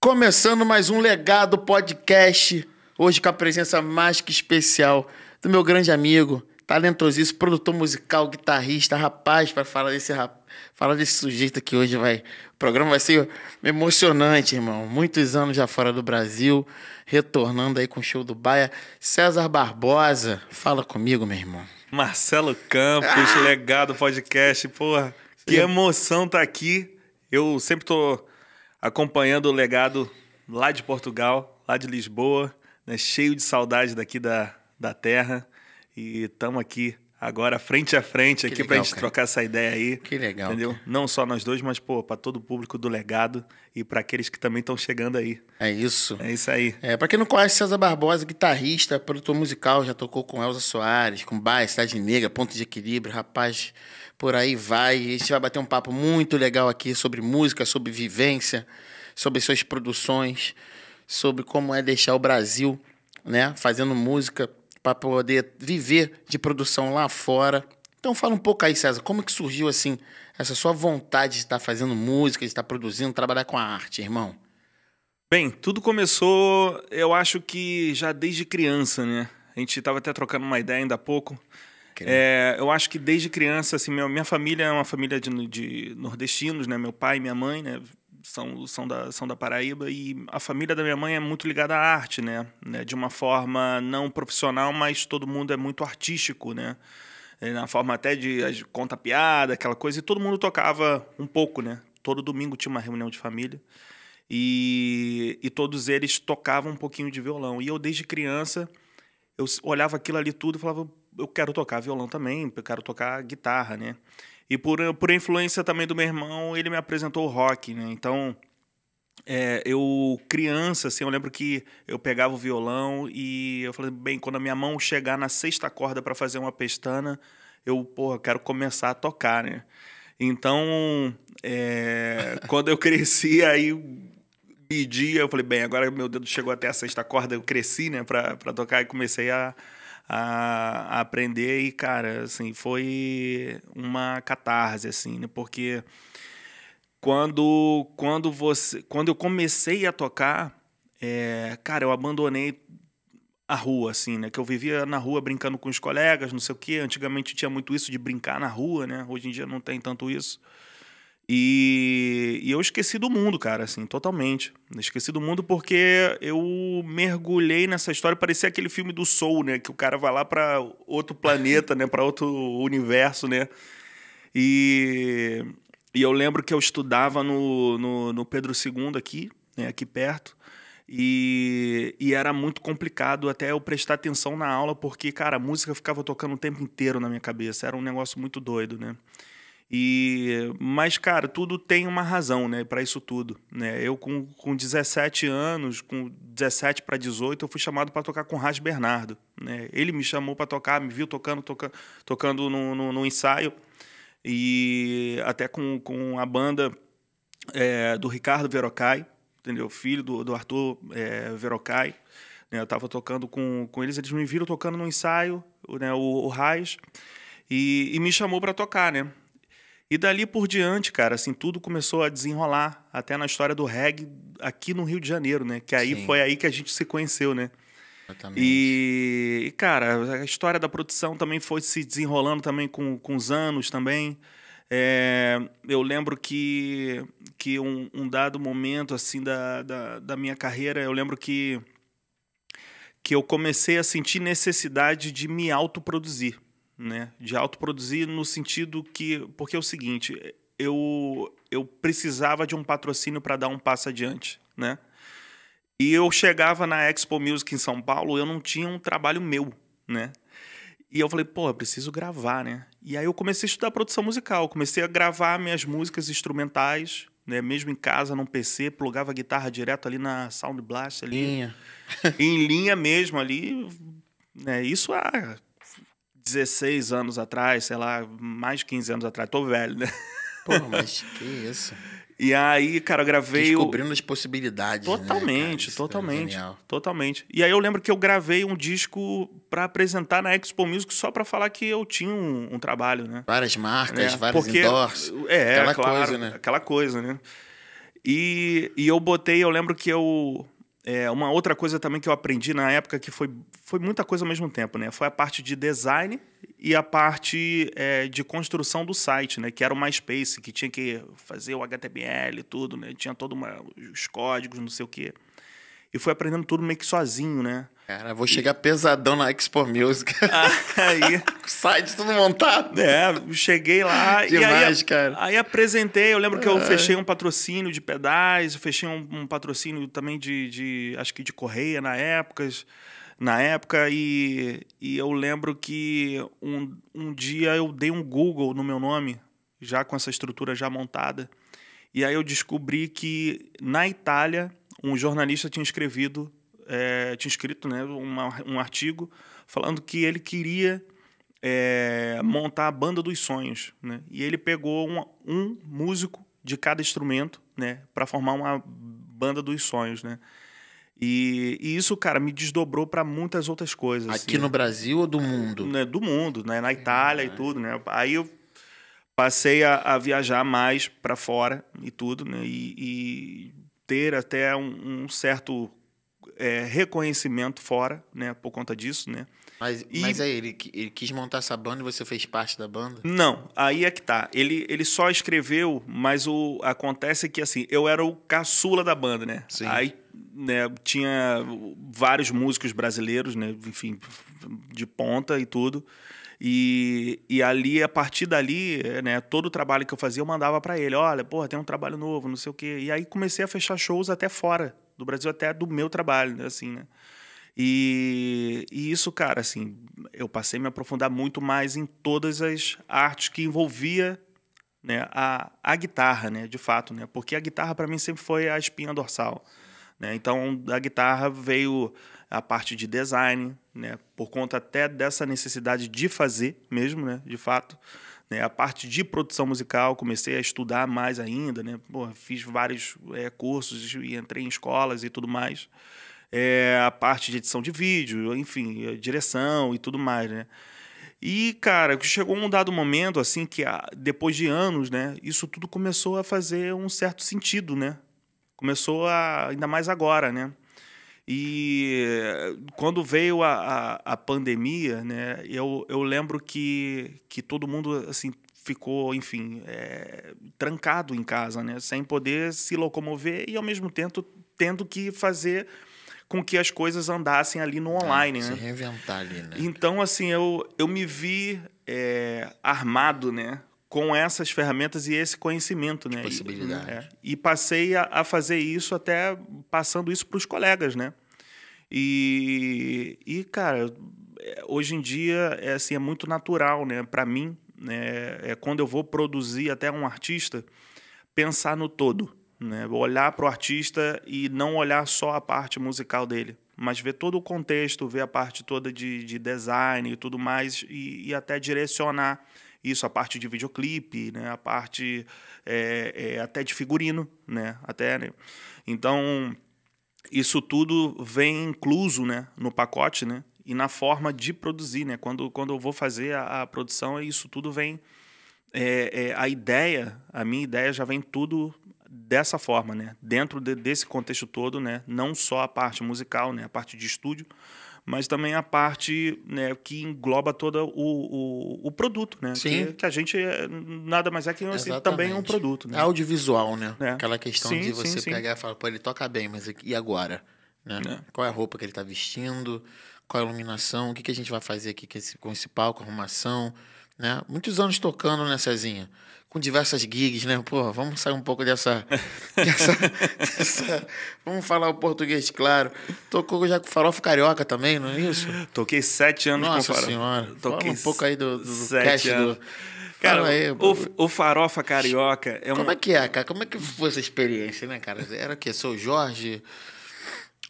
Começando mais um Legado Podcast, hoje com a presença mais que especial do meu grande amigo, talentosíssimo, produtor musical, guitarrista, rapaz, para falar desse sujeito aqui hoje vai. O programa vai ser emocionante, irmão. Muitos anos já fora do Brasil, retornando aí com o show do Baia. César Barbosa, fala comigo, meu irmão. Marcelo Campos, Legado Podcast, porra, que emoção tá aqui. Eu sempre tô acompanhando o Legado lá de Portugal, lá de Lisboa, né, cheio de saudade daqui da terra. E estamos aqui agora frente a frente aqui pra gente trocar essa ideia aí. Que legal, entendeu? cara. Não só nós dois, mas pô, para todo o público do Legado e para aqueles que também estão chegando aí. É isso. É isso aí. Pra quem não conhece, César Barbosa, guitarrista, produtor musical, já tocou com Elza Soares, com Baia, Cidade Negra, Ponto de Equilíbrio, rapaz, por aí vai. E a gente vai bater um papo muito legal aqui sobre música, sobre vivência, sobre suas produções, sobre como é deixar o Brasil, né, fazendo música para poder viver de produção lá fora. Então fala um pouco aí, César, como que surgiu assim essa sua vontade de estar fazendo música, de estar produzindo, trabalhar com a arte, irmão? Bem, tudo começou, eu acho que já desde criança, né? A gente estava até trocando uma ideia ainda há pouco. Eu acho que desde criança, assim, minha família é uma família de nordestinos, né? Meu pai e minha mãe, né? São da Paraíba, e a família da minha mãe é muito ligada à arte, né? De uma forma não profissional, mas todo mundo é muito artístico, né? Na forma até de conta piada, aquela coisa, e todo mundo tocava um pouco, né? Todo domingo tinha uma reunião de família. E todos eles tocavam um pouquinho de violão. E eu, desde criança, eu olhava aquilo ali tudo e falava, eu quero tocar violão também, eu quero tocar guitarra, né? E por influência também do meu irmão, ele me apresentou o rock, né? Então, eu, criança, assim, eu lembro que eu pegava o violão e eu falei, bem, quando a minha mão chegar na sexta corda para fazer uma pestana, eu, porra, quero começar a tocar, né? Então, quando eu cresci, aí pedia, eu falei, bem, agora meu dedo chegou até a sexta corda, eu cresci, né, pra tocar, e comecei a aprender, e, cara, assim, foi uma catarse, assim, né, porque quando eu comecei a tocar, cara, eu abandonei a rua, assim, né, que eu vivia na rua brincando com os colegas, não sei o quê, antigamente tinha muito isso de brincar na rua, né, hoje em dia não tem tanto isso. E eu esqueci do mundo, cara, assim, totalmente. Esqueci do mundo porque eu mergulhei nessa história. Parecia aquele filme do Soul, né? Que o cara vai lá para outro planeta, né? Para outro universo, né? E eu lembro que eu estudava no Pedro II aqui, né? Aqui perto. E era muito complicado até eu prestar atenção na aula, porque, cara, a música ficava tocando o tempo inteiro na minha cabeça. Era um negócio muito doido, né? Mas, cara, tudo tem uma razão, né, para isso tudo, né? Eu, com 17 anos, com 17 para 18, eu fui chamado para tocar com o Ras Bernardo, né? Ele me chamou para tocar, me viu tocando no ensaio, e até com a banda do Ricardo Verocai, entendeu? Filho do Arthur Verocai, né? Eu estava tocando com eles me viram tocando no ensaio, né, o Ras, e me chamou para tocar, né? E dali por diante, cara, assim, tudo começou a desenrolar, até na história do reggae aqui no Rio de Janeiro, né? Que aí foi aí que a gente se conheceu, né? Exatamente. E, cara, a história da produção também foi se desenrolando também com os anos também. Eu lembro que um dado momento, assim, da minha carreira, eu lembro que eu comecei a sentir necessidade de me autoproduzir, né? De autoproduzir no sentido que... Porque é o seguinte, eu precisava de um patrocínio para dar um passo adiante, né? E eu chegava na Expo Music em São Paulo, eu não tinha um trabalho meu, né? E eu falei, pô, eu preciso gravar, né? E aí eu comecei a estudar produção musical, comecei a gravar minhas músicas instrumentais, né? Mesmo em casa, num PC, plugava a guitarra direto ali na Sound Blast, ali, em linha mesmo ali, né? Isso há 16 anos atrás, sei lá, mais de 15 anos atrás. Tô velho, né? Pô, mas que isso? E aí, cara, eu gravei... Descobrindo as possibilidades, Totalmente, né, cara? totalmente, Genial. totalmente. E aí eu lembro que eu gravei um disco para apresentar na Expo Music só para falar que eu tinha um trabalho, né? Várias marcas, vários endorse. É, aquela claro, coisa, né? aquela coisa, né? E eu botei, eu lembro que uma outra coisa também que eu aprendi na época, que foi muita coisa ao mesmo tempo, né? Foi a parte de design e a parte de construção do site, né? Que era o MySpace, que tinha que fazer o HTML e tudo, né? Tinha todos os códigos, não sei o quê. E fui aprendendo tudo meio que sozinho, né? Cara, vou chegar pesadão na Expo Music. Aí, O site tudo montado. cheguei lá Demais, e aí, cara. aí apresentei. Eu lembro que eu fechei um patrocínio de pedais, eu fechei um patrocínio também acho que de correia na época, e eu lembro que um dia eu dei um Google no meu nome, já com essa estrutura já montada, e aí eu descobri que na Itália um jornalista tinha escrito, né, um artigo falando que ele queria montar a banda dos sonhos, né? E ele pegou um músico de cada instrumento, né, para formar uma banda dos sonhos, né? E isso, cara, me desdobrou para muitas outras coisas. Aqui assim, no Brasil ou do mundo? né, do mundo, né? Na Itália e tudo, né? Aí eu passei a viajar mais para fora e tudo, né? E ter até um certo reconhecimento fora, né? Por conta disso, né? Mas aí, ele quis montar essa banda e você fez parte da banda? Não, aí é que tá. Ele só escreveu, mas acontece que, assim, eu era o caçula da banda, né? Sim. Aí, né, tinha vários músicos brasileiros, né? Enfim, de ponta e tudo. E ali, a partir dali, né, todo o trabalho que eu fazia, eu mandava pra ele. Olha, porra, tem um trabalho novo, não sei o quê. E aí comecei a fechar shows até fora do Brasil, até do meu trabalho, né, assim, né? E isso, cara, assim, eu passei a me aprofundar muito mais em todas as artes que envolvia, né, a guitarra, né, de fato, né? Porque a guitarra, para mim, sempre foi a espinha dorsal, né? Então, da guitarra veio a parte de design, né, por conta até dessa necessidade de fazer mesmo, né, de fato, né, a parte de produção musical, comecei a estudar mais ainda, né? Pô, fiz vários cursos e entrei em escolas e tudo mais. A parte de edição de vídeo, enfim, direção e tudo mais, né? E, cara, chegou um dado momento, assim, que depois de anos, né, isso tudo começou a fazer um certo sentido, né? Começou ainda mais agora, né? E quando veio a pandemia, né, eu lembro que todo mundo, assim, ficou, enfim, trancado em casa, né, sem poder se locomover e, ao mesmo tempo, tendo que fazer com que as coisas andassem ali no online, Se né? reinventar ali, né? Então, assim, eu me vi armado, né, com essas ferramentas e esse conhecimento, né? Possibilidade. E passei a fazer isso, até passando isso para os colegas, né? Cara, hoje em dia assim, é muito natural, né, para mim, né, quando eu vou produzir até um artista, pensar no todo, né? Olhar para o artista e não olhar só a parte musical dele, mas ver todo o contexto, ver a parte toda de design e tudo mais, e até direcionar isso, a parte de videoclipe, né? A parte até de figurino, né? Até, né? Então, isso tudo vem incluso, né, no pacote, né? E na forma de produzir, né? Quando eu vou fazer a produção, isso tudo vem... a minha ideia já vem tudo dessa forma, né? Dentro desse contexto todo, né? Não só a parte musical, né? A parte de estúdio, mas também a parte, né, que engloba todo o produto, né? Sim. Que a gente nada mais é que assim, também um produto, né? É audiovisual, né? É. Aquela questão Sim, de sim, você sim. pegar e falar, pô, ele toca bem, mas e agora? Né? Qual é a roupa que ele tá vestindo? Qual é a iluminação? O que a gente vai fazer aqui com esse palco, arrumação? Né? Muitos anos tocando, né, Cezinha? Com diversas gigs, né? Pô, vamos sair um pouco dessa... Vamos falar o português, claro. Tocou já com Farofa Carioca também, não é isso? Toquei 7 anos Nossa com Farofa. senhora. Toquei Fala um pouco aí do 7 cast anos. do... Cara, Fala aí, o Farofa Carioca é Como é que é, cara? Como é que foi essa experiência, né, cara? Era o quê? Seu Jorge...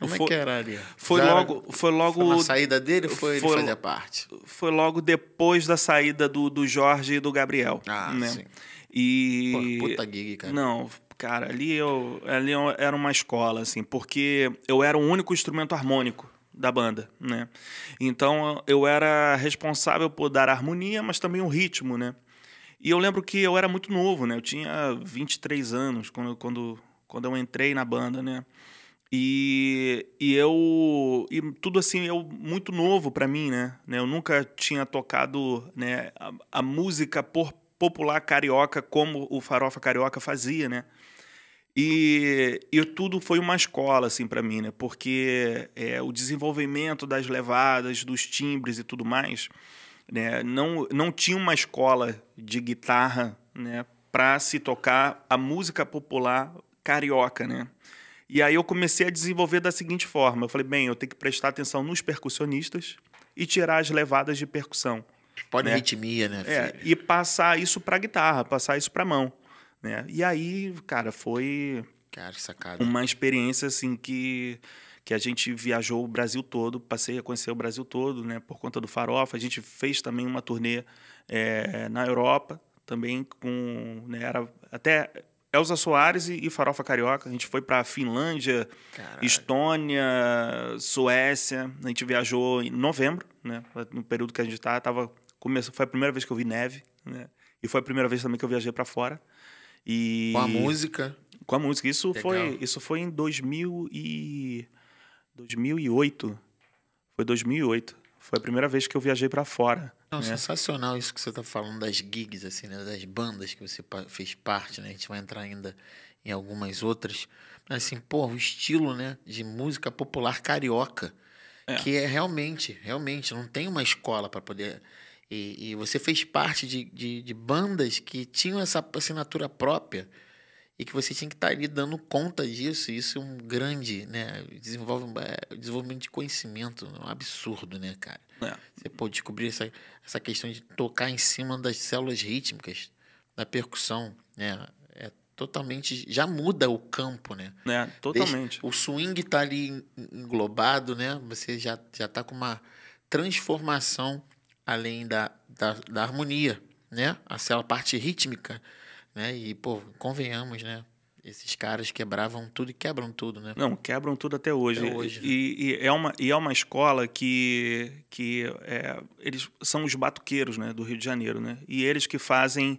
Como é que era ali? Foi logo na saída dele ou ele fazia parte? Foi logo depois da saída do Jorge e do Gabriel. Ah, né? sim. E... Pô, puta gig, cara. Não, cara, ali era uma escola, assim, porque eu era o único instrumento harmônico da banda, né? Então eu era responsável por dar harmonia, mas também o ritmo, né? E eu lembro que eu era muito novo, né? Eu tinha 23 anos quando quando eu entrei na banda, né? E tudo assim, muito novo para mim, né? Eu nunca tinha tocado, né, a música popular carioca como o Farofa Carioca fazia, né? E tudo foi uma escola, assim, para mim, né? Porque o desenvolvimento das levadas, dos timbres e tudo mais, né? Não tinha uma escola de guitarra, né, para se tocar a música popular carioca, né? E aí eu comecei a desenvolver da seguinte forma. Eu falei, bem, eu tenho que prestar atenção nos percussionistas e tirar as levadas de percussão, né? Polirritmia, né, filho? E passar isso para guitarra, passar isso para mão, né? E aí, cara, foi Cara, que sacada. uma experiência assim que a gente viajou o Brasil todo, passei a conhecer o Brasil todo, né, por conta do Farofa. A gente fez também uma turnê na Europa, também com, né, era até Elza Soares e Farofa Carioca. A gente foi para Finlândia, Caralho. Estônia, Suécia. A gente viajou em novembro, né, no período que a gente foi a primeira vez que eu vi neve, né, e foi a primeira vez também que eu viajei para fora. E Com a música. com a música. Isso Legal. foi em 2008. Foi 2008. Foi a primeira vez que eu viajei para fora. Não, Né? sensacional isso que você tá falando das gigs, assim, né? Das bandas que você fez parte, né? A gente vai entrar ainda em algumas outras. Mas, assim, pô, o estilo, né? De música popular carioca. Que é realmente, não tem uma escola para poder... E você fez parte de bandas que tinham essa assinatura própria e que você tinha que estar ali dando conta disso. E isso é um grande, né? Desenvolvimento de conhecimento, é um absurdo, né, cara? Você pode descobrir essa questão de tocar em cima das células rítmicas, da percussão, né? É totalmente... Já muda o campo, né? Totalmente. O swing tá ali englobado, né? Você já tá com uma transformação além da harmonia, né? A parte rítmica, né? E, pô, convenhamos, né? Esses caras quebravam tudo e quebram tudo, né? Não, quebram tudo até hoje. Até hoje, né? E é uma escola que eles são os batuqueiros, né, do Rio de Janeiro, né? E eles que fazem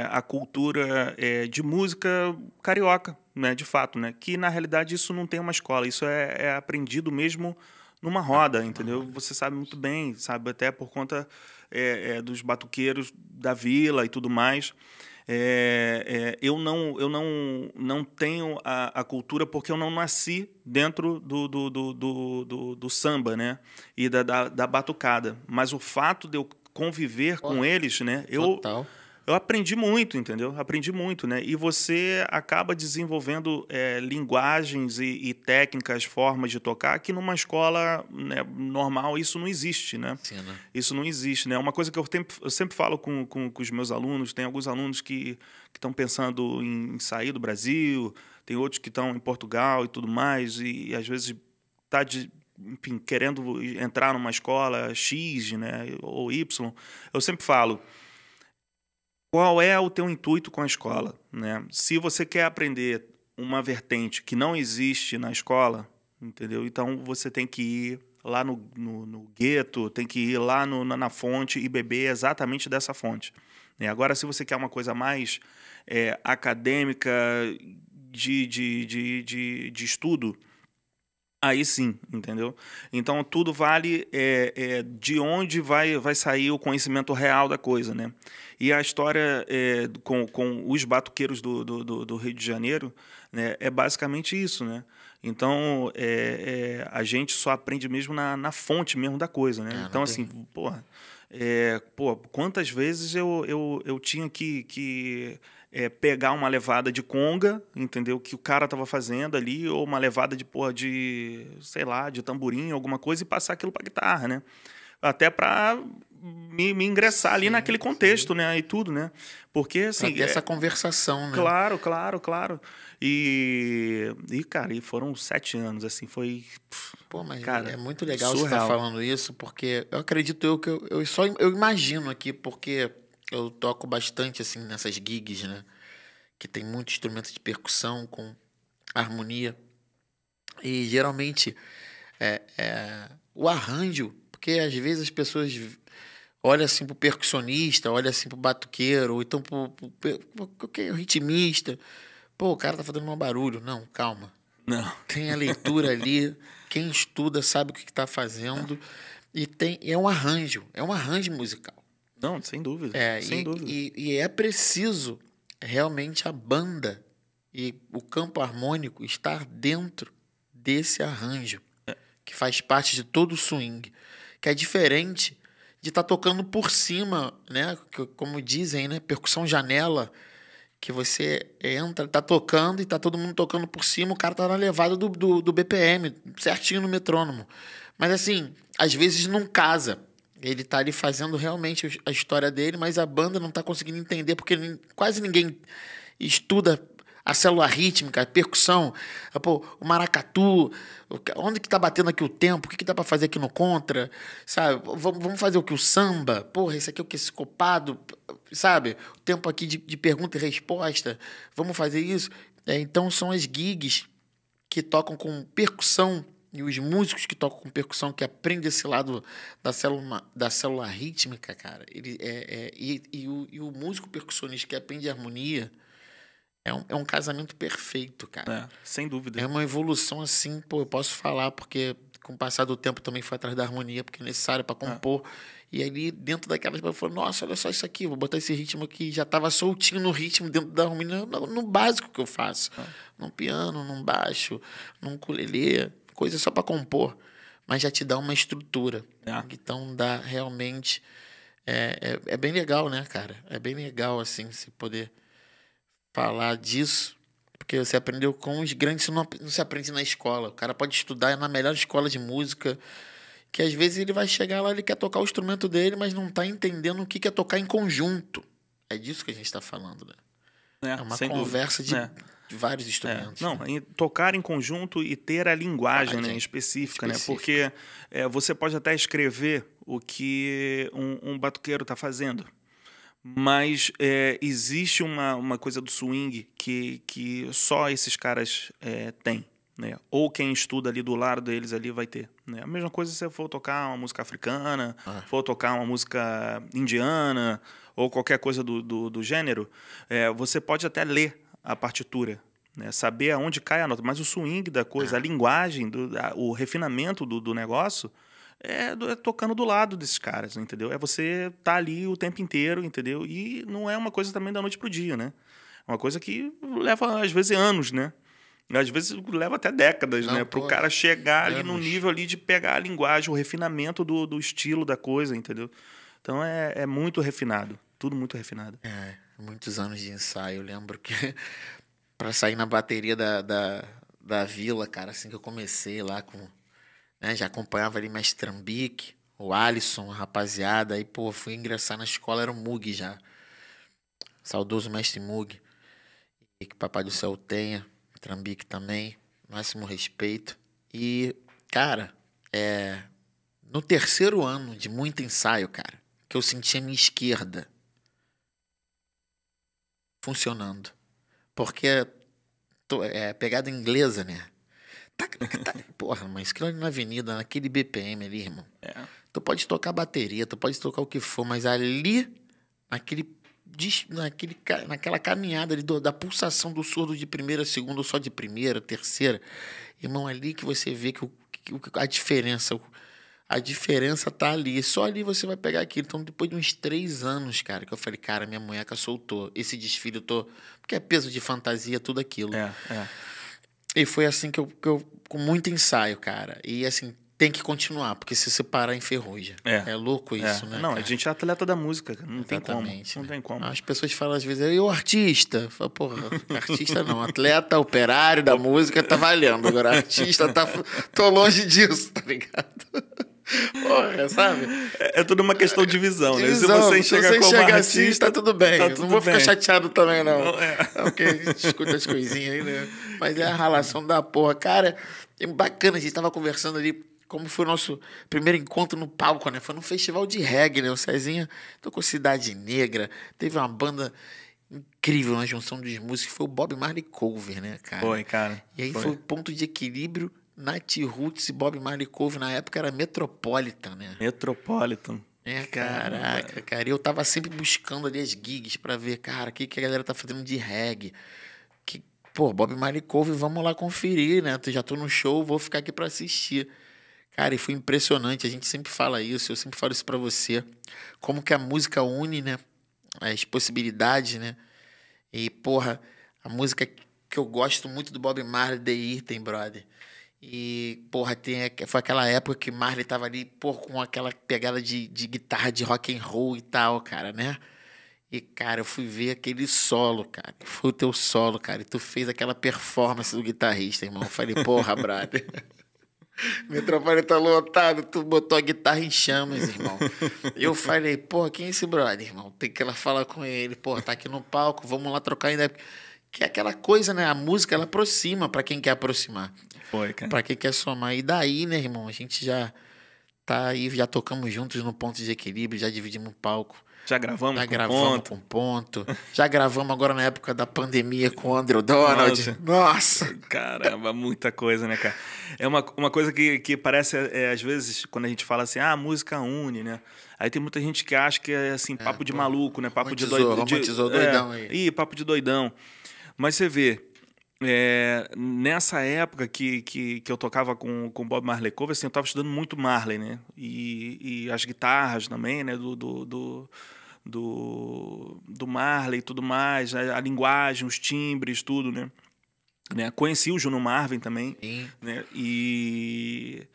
a cultura de música carioca, né, de fato, né? Que na realidade isso não tem uma escola, isso é aprendido mesmo numa roda, entendeu? Você sabe muito bem, sabe até por conta dos batuqueiros da vila e tudo mais. Eu não tenho a cultura porque eu não nasci dentro do samba, né? E da batucada. Mas o fato de eu conviver com eles, né? Total. Eu aprendi muito, entendeu? Aprendi muito, né? E você acaba desenvolvendo linguagens e técnicas, formas de tocar que numa escola, né, normal isso não existe, né? Sim, né? Isso não existe, né? Uma coisa que eu sempre falo com os meus alunos, tem alguns alunos que estão pensando em sair do Brasil, tem outros que estão em Portugal e tudo mais, e às vezes tá enfim, querendo entrar numa escola X, né, ou Y. Eu sempre falo, qual é o teu intuito com a escola, né? Se você quer aprender uma vertente que não existe na escola, entendeu? Então você tem que ir lá no gueto, tem que ir lá na fonte e beber exatamente dessa fonte. Agora, se você quer uma coisa mais acadêmica, de estudo, aí sim, entendeu? Então, tudo vale de onde vai sair o conhecimento real da coisa, né? E a história com os batuqueiros do Rio de Janeiro, né, é basicamente isso, né? Então, a gente só aprende mesmo na fonte mesmo da coisa, né? Então, assim, porra, quantas vezes eu tinha que pegar uma levada de conga, entendeu? Que o cara tava fazendo ali, ou uma levada de, sei lá, de tamborim, alguma coisa, e passar aquilo pra guitarra, né? Até para me ingressar ali naquele contexto, né? E tudo, né? Porque, assim... Pra ter essa conversação, né? Claro. E cara, foram 7 anos, assim, foi... Pô, mas cara, é muito legal surreal. você estar falando isso, porque eu acredito que eu imagino aqui, porque eu toco bastante, assim, nessas gigs, né? Que tem muito instrumento de percussão com harmonia. E, geralmente, o arranjo, porque às vezes as pessoas olham assim pro percussionista, olham assim pro batuqueiro, ou então pro ritmista. Pô, o cara tá fazendo um barulho. Não, calma. Não. Tem a leitura ali. Quem estuda sabe o que tá fazendo. E é um arranjo musical. Não, sem dúvida. Sem dúvida. E é preciso realmente a banda e o campo harmônico estar dentro desse arranjo, que faz parte de todo o swing, que é diferente de estar tocando por cima, né? Como dizem, né? Percussão janela, que você entra, tá tocando e tá todo mundo tocando por cima, o cara tá na levada do BPM, certinho no metrônomo. Mas assim, às vezes não casa. Ele tá ali fazendo realmente a história dele, mas a banda não tá conseguindo entender, porque quase ninguém estuda a célula rítmica, a percussão, pô, o maracatu, onde que tá batendo aqui o tempo, o que dá para fazer aqui no contra, sabe? Vamos fazer o que? O samba? Porra, esse aqui é o que? Esse copado, sabe? O tempo aqui de pergunta e resposta, vamos fazer isso? Então são as gigs que tocam com percussão e os músicos que tocam com percussão, que aprendem esse lado da célula rítmica, cara, e o músico percussionista que aprende harmonia, é um casamento perfeito, cara. Sem dúvida. É uma evolução assim, pô, eu posso falar, porque com o passar do tempo também foi atrás da harmonia, porque é necessário para compor. E ali, dentro daquelas, eu falei, nossa, olha só isso aqui, vou botar esse ritmo aqui, já estava soltinho no ritmo, dentro da harmonia, no básico que eu faço. Num piano, num baixo, num ukulele, coisa só para compor. Mas já te dá uma estrutura. Então, dá realmente... É bem legal, né, cara? É bem legal, assim, se poder falar disso, porque você aprendeu com os grandes, isso não se aprende na escola. O cara pode estudar na melhor escola de música, que às vezes ele vai chegar lá, ele quer tocar o instrumento dele, mas não está entendendo o que é tocar em conjunto. É disso que a gente está falando, né? É uma conversa de vários instrumentos. Não, né? Tocar em conjunto e ter a linguagem, né, específica, né? Porque você pode até escrever o que um batuqueiro está fazendo, mas existe uma coisa do swing que só esses caras têm, né? Ou quem estuda ali do lado deles ali vai ter, né? A mesma coisa se você for tocar uma música africana, for tocar uma música indiana ou qualquer coisa do gênero, você pode até ler a partitura, né? Saber aonde cai a nota, mas o swing da coisa, a linguagem, o refinamento do negócio é tocando do lado desses caras, entendeu? É você tá ali o tempo inteiro, entendeu? E não é uma coisa também da noite pro dia, né? É uma coisa que leva, às vezes, anos, né? Às vezes leva até décadas, né? Pro cara chegar ali no nível ali de pegar a linguagem, o refinamento do estilo da coisa, entendeu? Então é muito refinado, tudo muito refinado. Muitos anos de ensaio. Eu lembro que para sair na bateria da Vila, cara, assim que eu comecei lá com... Né, já acompanhava ali Mestre Trambique, o Alisson, a rapaziada. Aí, pô, fui ingressar na escola, era o Mug já. Saudoso Mestre Mug. E que Papai do Céu tenha. Trambique também. Máximo respeito. E, cara, no terceiro ano de muito ensaio, cara, que eu senti a minha esquerda funcionando. Porque pegada inglesa, né? Porra, mas aquilo ali na avenida, naquele BPM ali, irmão. Tu pode tocar bateria, tu pode tocar o que for, mas ali, naquela caminhada ali da pulsação do surdo de primeira, segunda, ou só de primeira, terceira, irmão, ali que você vê que a diferença tá ali. Só ali você vai pegar aquilo. Então, depois de uns 3 anos, cara, que eu falei, cara, minha munheca soltou. Esse desfile porque é peso de fantasia, tudo aquilo. E foi assim que eu com muito ensaio, cara. E assim, tem que continuar, porque se você parar, enferruja. É louco isso, né? Não, cara? A gente é atleta da música, não tem como. Não tem como. As pessoas falam às vezes, e o artista? Fala, porra, artista não. Atleta, operário da música tá valendo. Agora, artista, tô longe disso, tá ligado? Porra, sabe? É tudo uma questão de visão, né? Se você enxerga como artista, assim, tá tudo bem. Não vou ficar chateado também, não. Porque a gente escuta as coisinhas aí, né? Mas é a ralação da porra. Cara, é bacana, a gente tava conversando ali como foi o nosso primeiro encontro no palco, né? Foi num festival de reggae, né? O Cezinha tocou Cidade Negra, teve uma banda incrível na junção dos músicos, foi o Bob Marley Cover, né, cara? Foi, cara. E aí foi o ponto de equilíbrio. Nat Roots e Bob Marley Cover na época era Metropolitan, né? Metropolitan. Caraca, cara. E eu tava sempre buscando ali as gigs pra ver, cara, o que a galera tá fazendo de reggae. pô, Bob Marley Cover, vamos lá conferir, né? Já tô no show, vou ficar aqui pra assistir. Cara, e foi impressionante, a gente sempre fala isso, eu sempre falo isso pra você. Como que a música une, né? As possibilidades, né? E, porra, a música que eu gosto muito do Bob Marley, The Item, brother. E, porra, foi aquela época que Marley tava ali, porra, com aquela pegada de guitarra de rock and roll e tal, cara, né? E, cara, eu fui ver aquele solo, cara. Foi o teu solo, cara. E tu fez aquela performance do guitarrista, irmão. Eu falei, porra, brother. Microfone tá lotado, tu botou a guitarra em chamas, irmão. Eu falei, porra, quem é esse brother, irmão? Tem que ir lá falar com ele. Porra, tá aqui no palco, vamos lá trocar ainda. Que é aquela coisa, né? A música, ela aproxima pra quem quer aproximar. Foi, cara. Pra quem quer somar. E daí, né, irmão? A gente já tá aí, já tocamos juntos no Ponto de Equilíbrio, já dividimos o palco. Já gravamos Já com gravamos ponto. com ponto. Já gravamos agora na época da pandemia com o Andrew Donald. Nossa! Caramba, muita coisa, né, cara? É uma coisa que parece, às vezes, quando a gente fala assim, a música une, né? Aí tem muita gente que acha que é, assim, papo de maluco, né? Papo de doidão. Romantizou doidão aí. Ih, papo de doidão. Mas você vê, nessa época que eu tocava com Bob Marley Cover, assim, eu tava estudando muito Marley, né? E as guitarras também, né? Do Marley e tudo mais, a linguagem, os timbres, tudo, né? Conheci o Júnior Marvin também. Sim. Né? E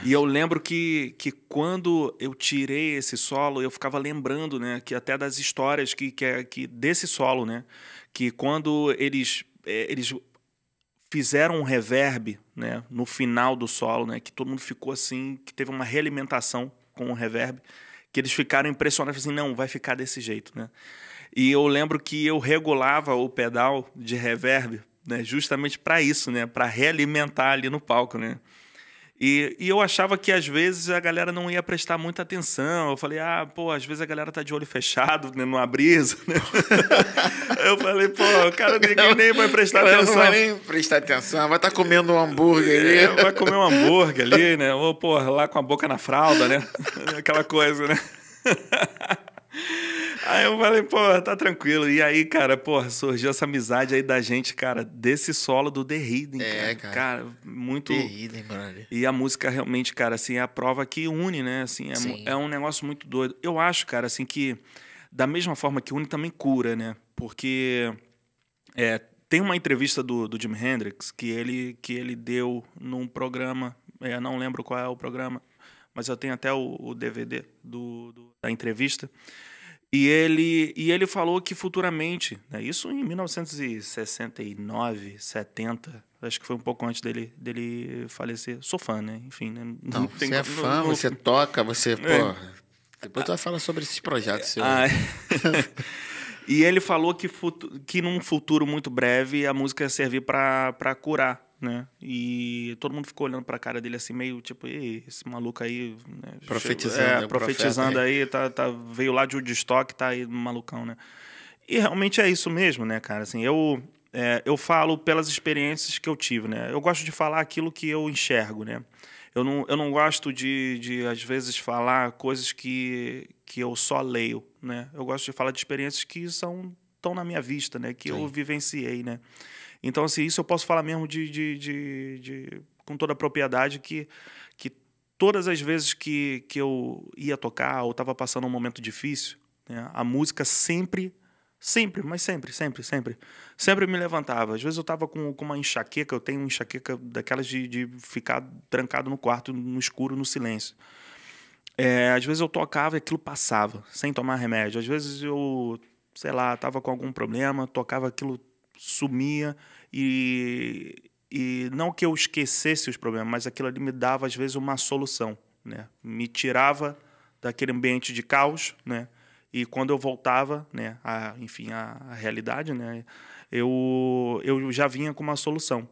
eu lembro que quando eu tirei esse solo, eu ficava lembrando, né, que até das histórias que desse solo, né, que quando eles fizeram um reverb, né, no final do solo, né, que todo mundo ficou assim, que teve uma realimentação com o reverb, que eles ficaram impressionados, assim, não, vai ficar desse jeito, né? E eu lembro que eu regulava o pedal de reverb, né, justamente para isso, né, para realimentar ali no palco, né? E eu achava que às vezes a galera não ia prestar muita atenção. Eu falei, pô, às vezes a galera tá de olho fechado, né, numa brisa, né? Eu falei, pô, cara, ninguém nem vai prestar atenção. Não vai nem prestar atenção, vai estar comendo um hambúrguer ali. Vai comer um hambúrguer ali, né? Ou, pô, lá com a boca na fralda, né? Aquela coisa, né? Aí eu falei, pô, tá tranquilo. E aí, cara, pô, surgiu essa amizade aí da gente, cara, desse solo do The Hidden, cara. Cara, muito... The Hidden, brother. E a música realmente, cara, assim, é a prova que une, né? Assim, é um negócio muito doido. Eu acho, cara, assim, que da mesma forma que une, também cura, né? Porque tem uma entrevista do Jimi Hendrix que ele deu num programa, não lembro qual é o programa, mas eu tenho até o DVD da entrevista. E ele falou que futuramente, né, isso em 1969, 70, acho que foi um pouco antes dele falecer. Sou fã, né? Enfim, né? Não, você é fã, você toca, você... Pô, depois tu vai falar sobre esses projetos seus. E ele falou que num futuro muito breve a música ia servir para curar, né? E todo mundo ficou olhando pra cara dele assim, meio tipo, esse maluco aí, né? Profetizando aí, veio lá de Woodstock, tá aí malucão, né? E realmente é isso mesmo, né, cara? Assim, eu falo pelas experiências que eu tive, né? Eu gosto de falar aquilo que eu enxergo, né? Eu não gosto de às vezes, falar coisas que eu só leio, né? Eu gosto de falar de experiências que estão na minha vista, né? Que eu vivenciei, né? Então, assim, isso eu posso falar mesmo com toda a propriedade que todas as vezes que eu ia tocar ou estava passando um momento difícil, né, a música sempre me levantava. Às vezes eu estava com uma enxaqueca, eu tenho uma enxaqueca daquelas de ficar trancado no quarto, no escuro, no silêncio. Às vezes eu tocava e aquilo passava, sem tomar remédio. Às vezes eu, sei lá, estava com algum problema, tocava, aquilo sumia e não que eu esquecesse os problemas, mas aquilo ali me dava, às vezes, uma solução, né? Me tirava daquele ambiente de caos, né? E quando eu voltava, né, à realidade, né, eu já vinha com uma solução,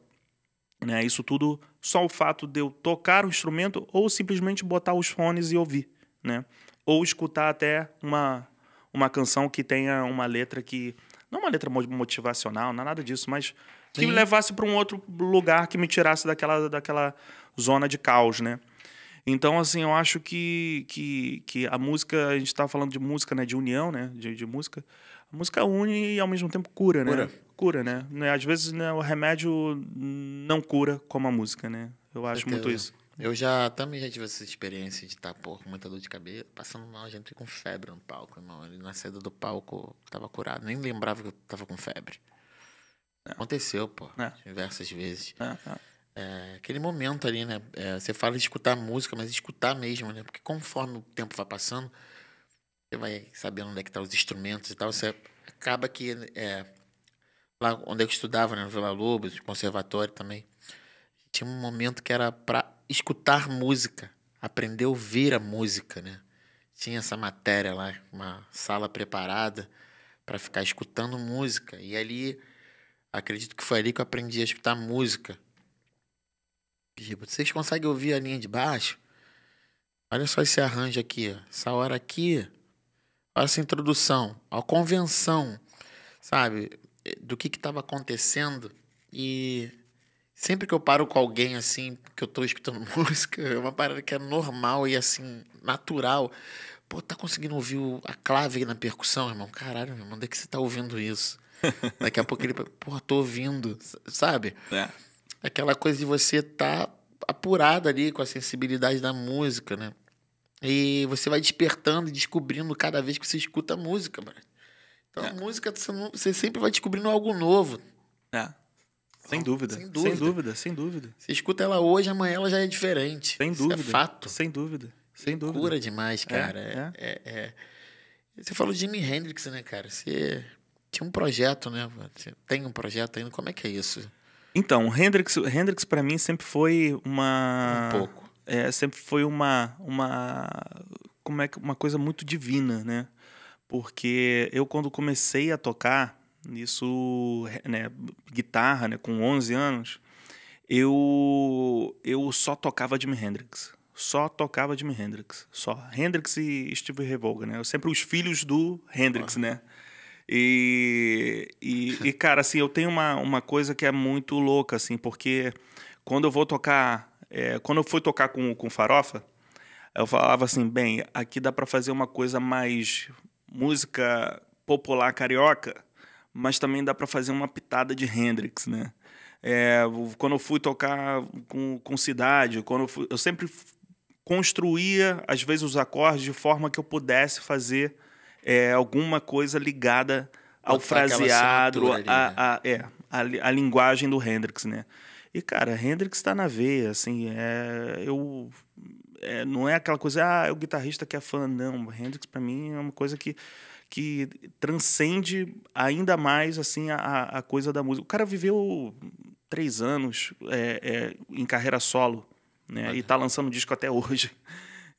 né? Isso tudo, só o fato de eu tocar o instrumento ou simplesmente botar os fones e ouvir, né? Ou escutar até uma canção que tenha uma letra que... Não uma letra motivacional, não é nada disso, mas que me levasse para um outro lugar, que me tirasse daquela zona de caos, né? Então, assim, eu acho que a música, a gente estava falando de música, né, de união, né, de música. A música une e, ao mesmo tempo, cura, né? cura, né? Às vezes, né, o remédio não cura como a música, né? Eu acho muito isso. Eu também já tive essa experiência de estar, com muita dor de cabeça, passando mal, já entrei com febre no palco, irmão. Ele na saída do palco tava curado, nem lembrava que eu tava com febre. Aconteceu, pô, diversas vezes. Aquele momento ali, né? Você fala de escutar música, mas escutar mesmo, né? Porque conforme o tempo vai passando, você vai sabendo onde é que tá os instrumentos e tal, você acaba que... lá onde eu estudava, né, no Vila Lobos, no conservatório também, tinha um momento que era para escutar música, aprender a ouvir a música, né? Tinha essa matéria lá, uma sala preparada para ficar escutando música. E ali, acredito que foi ali que eu aprendi a escutar música. Tipo, vocês conseguem ouvir a linha de baixo? Olha só esse arranjo aqui, ó. Essa hora aqui, olha essa introdução, a convenção, sabe? Do que estava acontecendo. E sempre que eu paro com alguém assim, que eu tô escutando música, é uma parada que é normal e assim, natural. Pô, tá conseguindo ouvir a clave na percussão, irmão? Caralho, meu irmão, onde é que você tá ouvindo isso? Daqui a pouco ele, pô, tô ouvindo, sabe? Aquela coisa de você tá apurado ali com a sensibilidade da música, né? E você vai despertando e descobrindo cada vez que você escuta a música, mano. Então, a música, você sempre vai descobrindo algo novo. Sem dúvida. Sem Sem dúvida, sem dúvida. Você escuta ela hoje, amanhã ela já é diferente. Sem dúvida. Isso é fato. Sem dúvida. Sem dúvida. Cura demais, cara. Você falou de Jimi Hendrix, né, cara? Você tinha um projeto, né? Você tem um projeto ainda. Como é que é isso? Então, Hendrix para mim sempre foi uma... Um pouco. Sempre foi uma coisa muito divina, né? Porque eu, quando comecei a tocar isso, né, guitarra, né, com 11 anos, eu só tocava Jimi Hendrix. Só tocava Jimi Hendrix. Só. Hendrix e Steve Ray Vaughan, né? Sempre os filhos do Hendrix, né? E, cara, assim, eu tenho uma coisa que é muito louca, assim, porque quando eu vou tocar... quando eu fui tocar com Farofa, eu falava assim, bem, aqui dá para fazer uma coisa mais música popular carioca, mas também dá para fazer uma pitada de Hendrix, né? Quando eu fui tocar com Cidade, eu sempre construía, às vezes, os acordes de forma que eu pudesse fazer alguma coisa ligada ao fraseado, ali, né? a linguagem do Hendrix, né? E, cara, Hendrix está na veia, assim, não é aquela coisa, é o guitarrista que é fã, não. Hendrix, para mim, é uma coisa que transcende ainda mais, assim, a coisa da música. O cara viveu 3 anos em carreira solo, né? E tá lançando disco até hoje,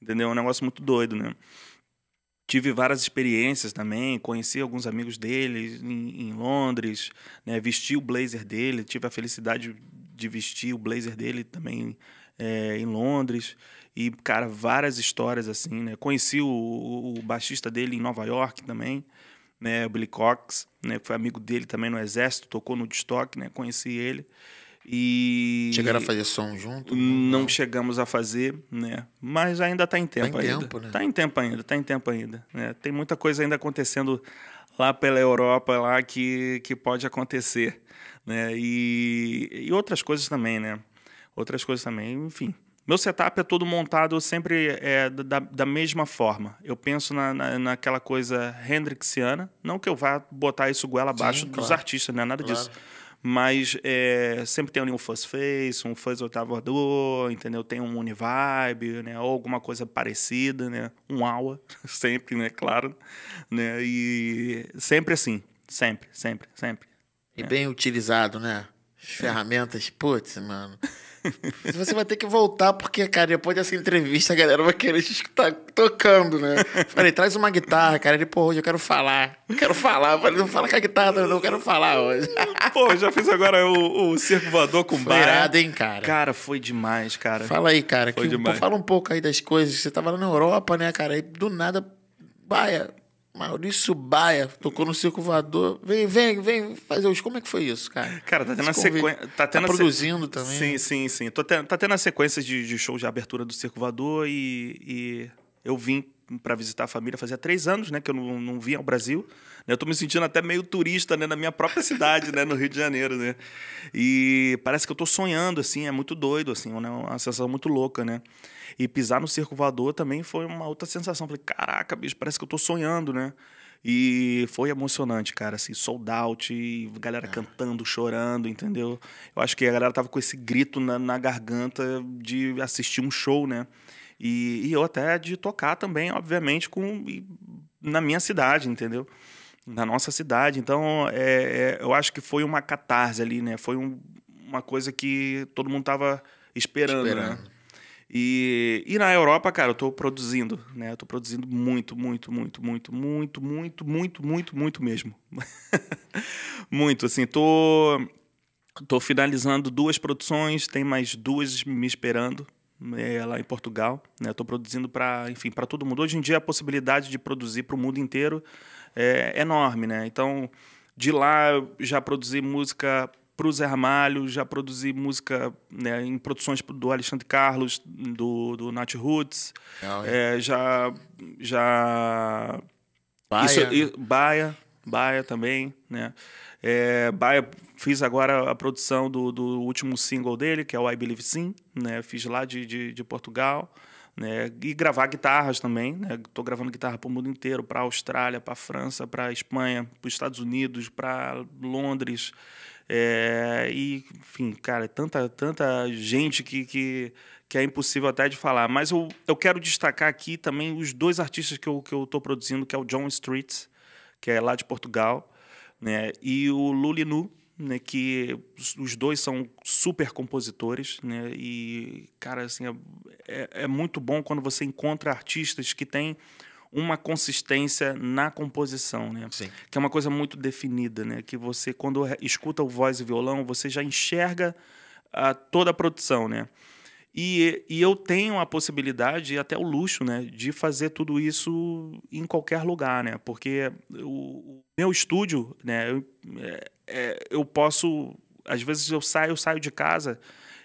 entendeu? É um negócio muito doido, né? Tive várias experiências também, conheci alguns amigos dele em Londres, né? Vesti o blazer dele, tive a felicidade de vestir o blazer dele também em Londres. E, cara, várias histórias assim, né? Conheci o baixista dele em Nova York também, né? O Billy Cox, né? Foi amigo dele também no Exército, tocou no Woodstock, né? Conheci ele. E chegaram a fazer som junto? Não chegamos a fazer, né? Mas ainda está em tempo ainda. Né? Tá em tempo ainda, né? Tem muita coisa ainda acontecendo lá pela Europa lá que pode acontecer, né? E outras coisas também, né? Outras coisas também, enfim. Meu setup é todo montado sempre da mesma forma. Eu penso naquela coisa hendrixiana, não que eu vá botar isso goela abaixo dos artistas, não é nada disso. Mas sempre tem ali um fuzz face, um fuzz oitavador, entendeu? Tem um univibe, né? Ou alguma coisa parecida, né? Um aua, sempre, né? Claro. Né? E sempre assim. Sempre. E bem utilizado, né? Ferramentas, putz, mano. Você vai ter que voltar, porque, cara, depois dessa entrevista, a galera vai querer te escutar tocando, né? Falei, traz uma guitarra, cara. Ele, pô, hoje eu quero falar. Falei, não fala com a guitarra, não, eu quero falar hoje. Pô, já fiz agora o Circo Voador com Foi irado, hein, cara? Cara, foi demais, cara. Fala aí, cara. Foi demais. Fala um pouco aí das coisas. Você tava lá na Europa, né, cara? Aí, do nada, Maurício Baia tocou no Circo Voador. Vem fazer os... Como é que foi isso, cara? Cara, tá tendo a sequência... Tá produzindo também. Sim. Tá tendo a sequência de show de abertura do Circo Voador e eu vim para visitar a família. Fazia 3 anos, né, que eu não vinha ao Brasil. Eu tô me sentindo até meio turista, né, na minha própria cidade, né, no Rio de Janeiro, né? E parece que eu tô sonhando, assim, é muito doido, assim, né, uma sensação muito louca, né? E pisar no Circo Voador também foi uma outra sensação. Falei, caraca, bicho, parece que eu tô sonhando, né? E foi emocionante, cara, assim, sold out, e galera cantando, chorando, entendeu? Eu acho que a galera tava com esse grito na garganta de assistir um show, né? E eu até de tocar também, obviamente, na minha cidade, entendeu? Na nossa cidade. Então, eu acho que foi uma catarse ali, né? Foi uma coisa que todo mundo tava esperando, né? E na Europa, cara, eu tô produzindo, né? Eu tô produzindo muito, muito, muito, muito, muito, muito, muito, muito, muito mesmo. Muito, assim, tô finalizando 2 produções, tem mais 2 me esperando, lá em Portugal, né? Eu tô produzindo para, enfim, para todo mundo. Hoje em dia a possibilidade de produzir para o mundo inteiro é enorme, né? Então, de lá eu já produzi música para o Zé Ramalho, já produzi música, né, em produções do Alexandre Carlos, do Nat Roots, já Baia, né? Baia também, né? Baia, fiz agora a produção do último single dele, que é o I Believe Sim, né? Fiz lá de Portugal, né? E gravar guitarras também, né? Tô gravando guitarra para o mundo inteiro, para a Austrália, para a França, para a Espanha, para os Estados Unidos, para Londres. E, enfim, cara, tanta gente que é impossível até de falar. Mas eu quero destacar aqui também os 2 artistas que eu tô produzindo, que é o John Streets, que é lá de Portugal, né? E o Lulinu, né? Que os 2 são super compositores, né? E, cara, assim, é muito bom quando você encontra artistas que têm uma consistência na composição, né? Sim. Que é uma coisa muito definida, né? Que você, quando escuta o voz e violão, você já enxerga toda a produção, né? E eu tenho a possibilidade e até o luxo, né, de fazer tudo isso em qualquer lugar, né? Porque o meu estúdio, né, eu posso, às vezes eu saio de casa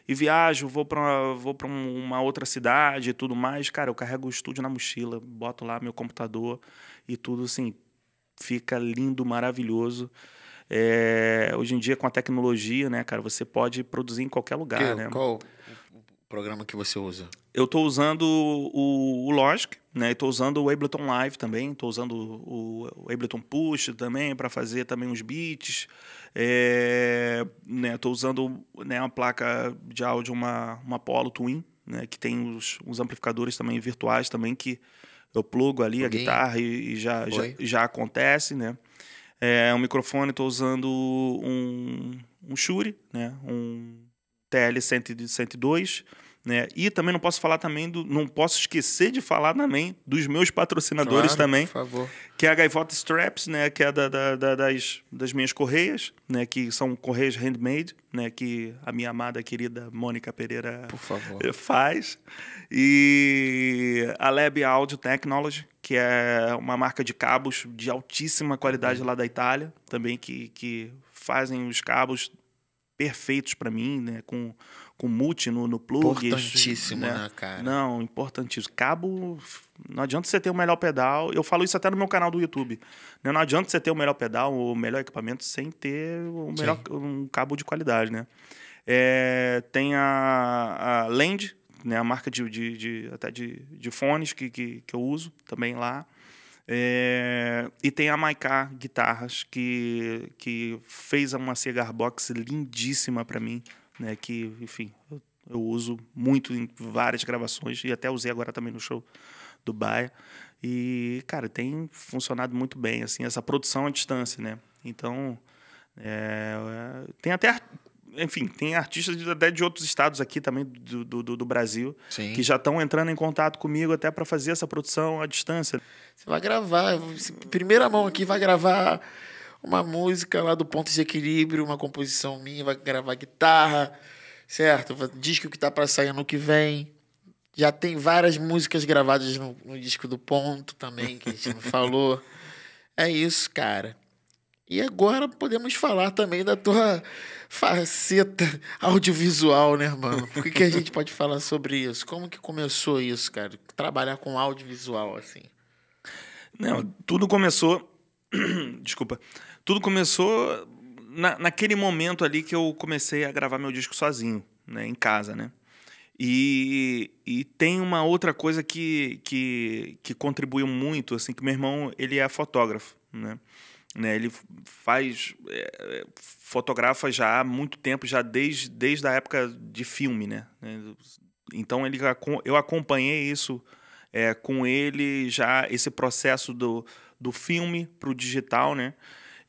e viajo, vou para uma outra cidade e tudo mais. Cara, eu carrego o estúdio na mochila, boto lá meu computador e tudo assim fica lindo, maravilhoso. Hoje em dia, com a tecnologia, né, cara, você pode produzir em qualquer lugar, né? Qual o programa que você usa? Eu estou usando o Logic, né? Estou usando o Ableton Live também. Estou usando o Ableton Push também para fazer também os beats. Né? Estou usando, né, uma placa de áudio, uma Apollo Twin, né? Que tem os amplificadores também virtuais também que eu plugo ali a guitarra e já acontece, né? Um microfone, estou usando um Shure, né? Um TL-102, né? E também não posso falar também não posso esquecer de falar também dos meus patrocinadores, claro, também, por favor. que é a Gaivota Straps, né? Que é das minhas correias, né? Que são correias handmade, né? Que a minha amada querida Mônica Pereira, por favor, faz. E a Lab Audio Technology, que é uma marca de cabos de altíssima qualidade lá da Itália, também que fazem os cabos perfeitos para mim, né? Com multi no plug. Importantíssimo, né, cara? Não, importantíssimo. Cabo, não adianta você ter o melhor pedal. Eu falo isso até no meu canal do YouTube. Não adianta você ter o melhor pedal, o melhor equipamento, sem ter um cabo de qualidade, né? Tem a Land, né? A marca até de fones que eu uso também lá. E tem a Maiká Guitarras, que fez uma cigar box lindíssima para mim, né? Que, enfim, eu uso muito em várias gravações e até usei agora também no show do Baia. E, cara, tem funcionado muito bem, assim, essa produção à distância, né? Então, tem até... Enfim, tem artistas até de outros estados aqui também do Brasil. Sim. Que já estão entrando em contato comigo até para fazer essa produção à distância. Você vai gravar, primeira mão aqui, vai gravar uma música lá do Ponto de Equilíbrio, uma composição minha, vai gravar guitarra, certo? Disco que tá para sair ano que vem. Já tem várias músicas gravadas no disco do Ponto também, que a gente não falou. É isso, cara. E agora podemos falar também da tua faceta audiovisual, né, mano? Por que que a gente pode falar sobre isso? Como que começou isso, cara? Trabalhar com audiovisual, assim. Não, tudo começou. Desculpa. Tudo começou naquele momento ali que eu comecei a gravar meu disco sozinho, né, em casa, né? E tem uma outra coisa que contribuiu muito, assim, que meu irmão, ele é fotógrafo, né? Ele fotografa já há muito tempo, já desde a época de filme, né? Então eu acompanhei isso com ele já, esse processo do filme para o digital, né?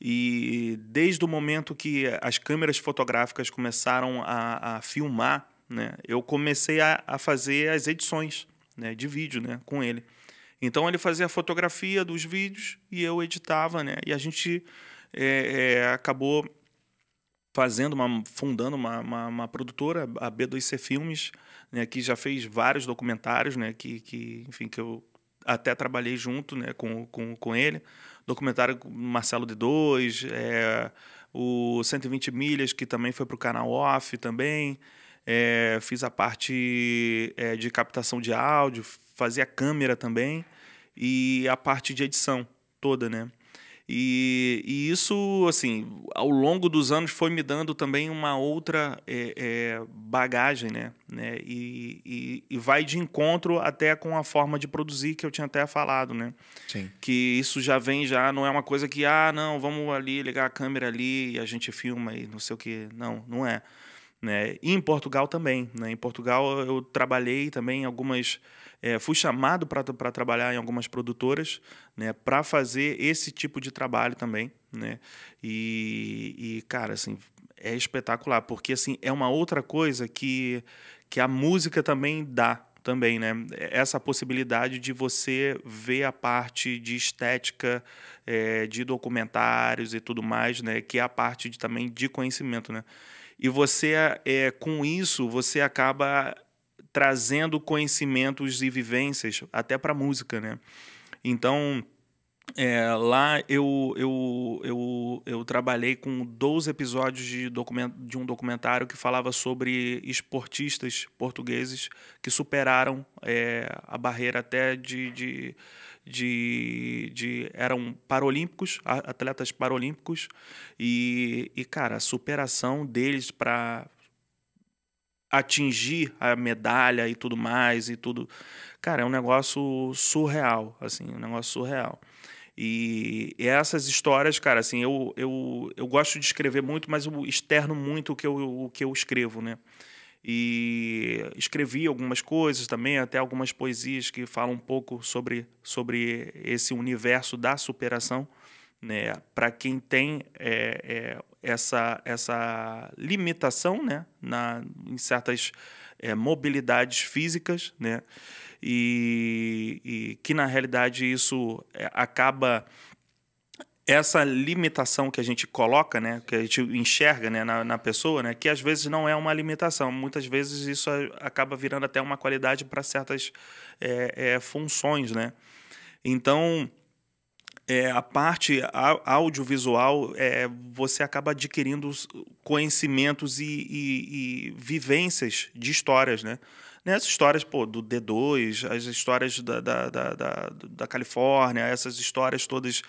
E desde o momento que as câmeras fotográficas começaram a filmar, né, eu comecei a fazer as edições, né, de vídeo, né, com ele. Então ele fazia a fotografia dos vídeos e eu editava, né? E a gente acabou fundando uma produtora, a B2C Filmes, né, que já fez vários documentários, né, enfim, que eu até trabalhei junto, né, com ele. Documentário com Marcelo D2, o 120 Milhas, que também foi para o canal Off também. Fiz a parte de captação de áudio, fazia câmera também e a parte de edição toda, né? E isso, assim, ao longo dos anos foi me dando também uma outra bagagem, né? E vai de encontro até com a forma de produzir que eu tinha até falado, né? Sim. Que isso já não é uma coisa que, não, vamos ali ligar a câmera ali e a gente filma e não sei o quê. Não, não é. Né? E em Portugal também, né? Em Portugal eu trabalhei também em algumas... fui chamado para trabalhar em algumas produtoras, né? Para fazer esse tipo de trabalho também, né? Cara, assim, é espetacular, porque assim, é uma outra coisa que a música também dá. Também, né? Essa possibilidade de você ver a parte de estética, de documentários e tudo mais, né? Que é a parte também de conhecimento, né? E você, com isso, você acaba trazendo conhecimentos e vivências até para a música, né? Então, lá eu trabalhei com 12 episódios de um documentário que falava sobre esportistas portugueses que superaram a barreira até eram paralímpicos, atletas paralímpicos, cara, a superação deles para atingir a medalha e tudo mais e tudo, cara, é um negócio surreal, assim, um negócio surreal. E essas histórias, cara, assim, eu gosto de escrever muito, mas eu externo muito o que eu escrevo, né? E escrevi algumas coisas também, até algumas poesias que falam um pouco sobre esse universo da superação, né? Para quem tem essa limitação, né? Em certas mobilidades físicas, né? E que na realidade isso acaba, essa limitação que a gente coloca, né, que a gente enxerga, né, na pessoa, né, que às vezes não é uma limitação, muitas vezes isso acaba virando até uma qualidade para certas funções, né? Então, a parte audiovisual, você acaba adquirindo conhecimentos e vivências de histórias, né? Nessas histórias, pô, do D2, as histórias da Califórnia, essas histórias todas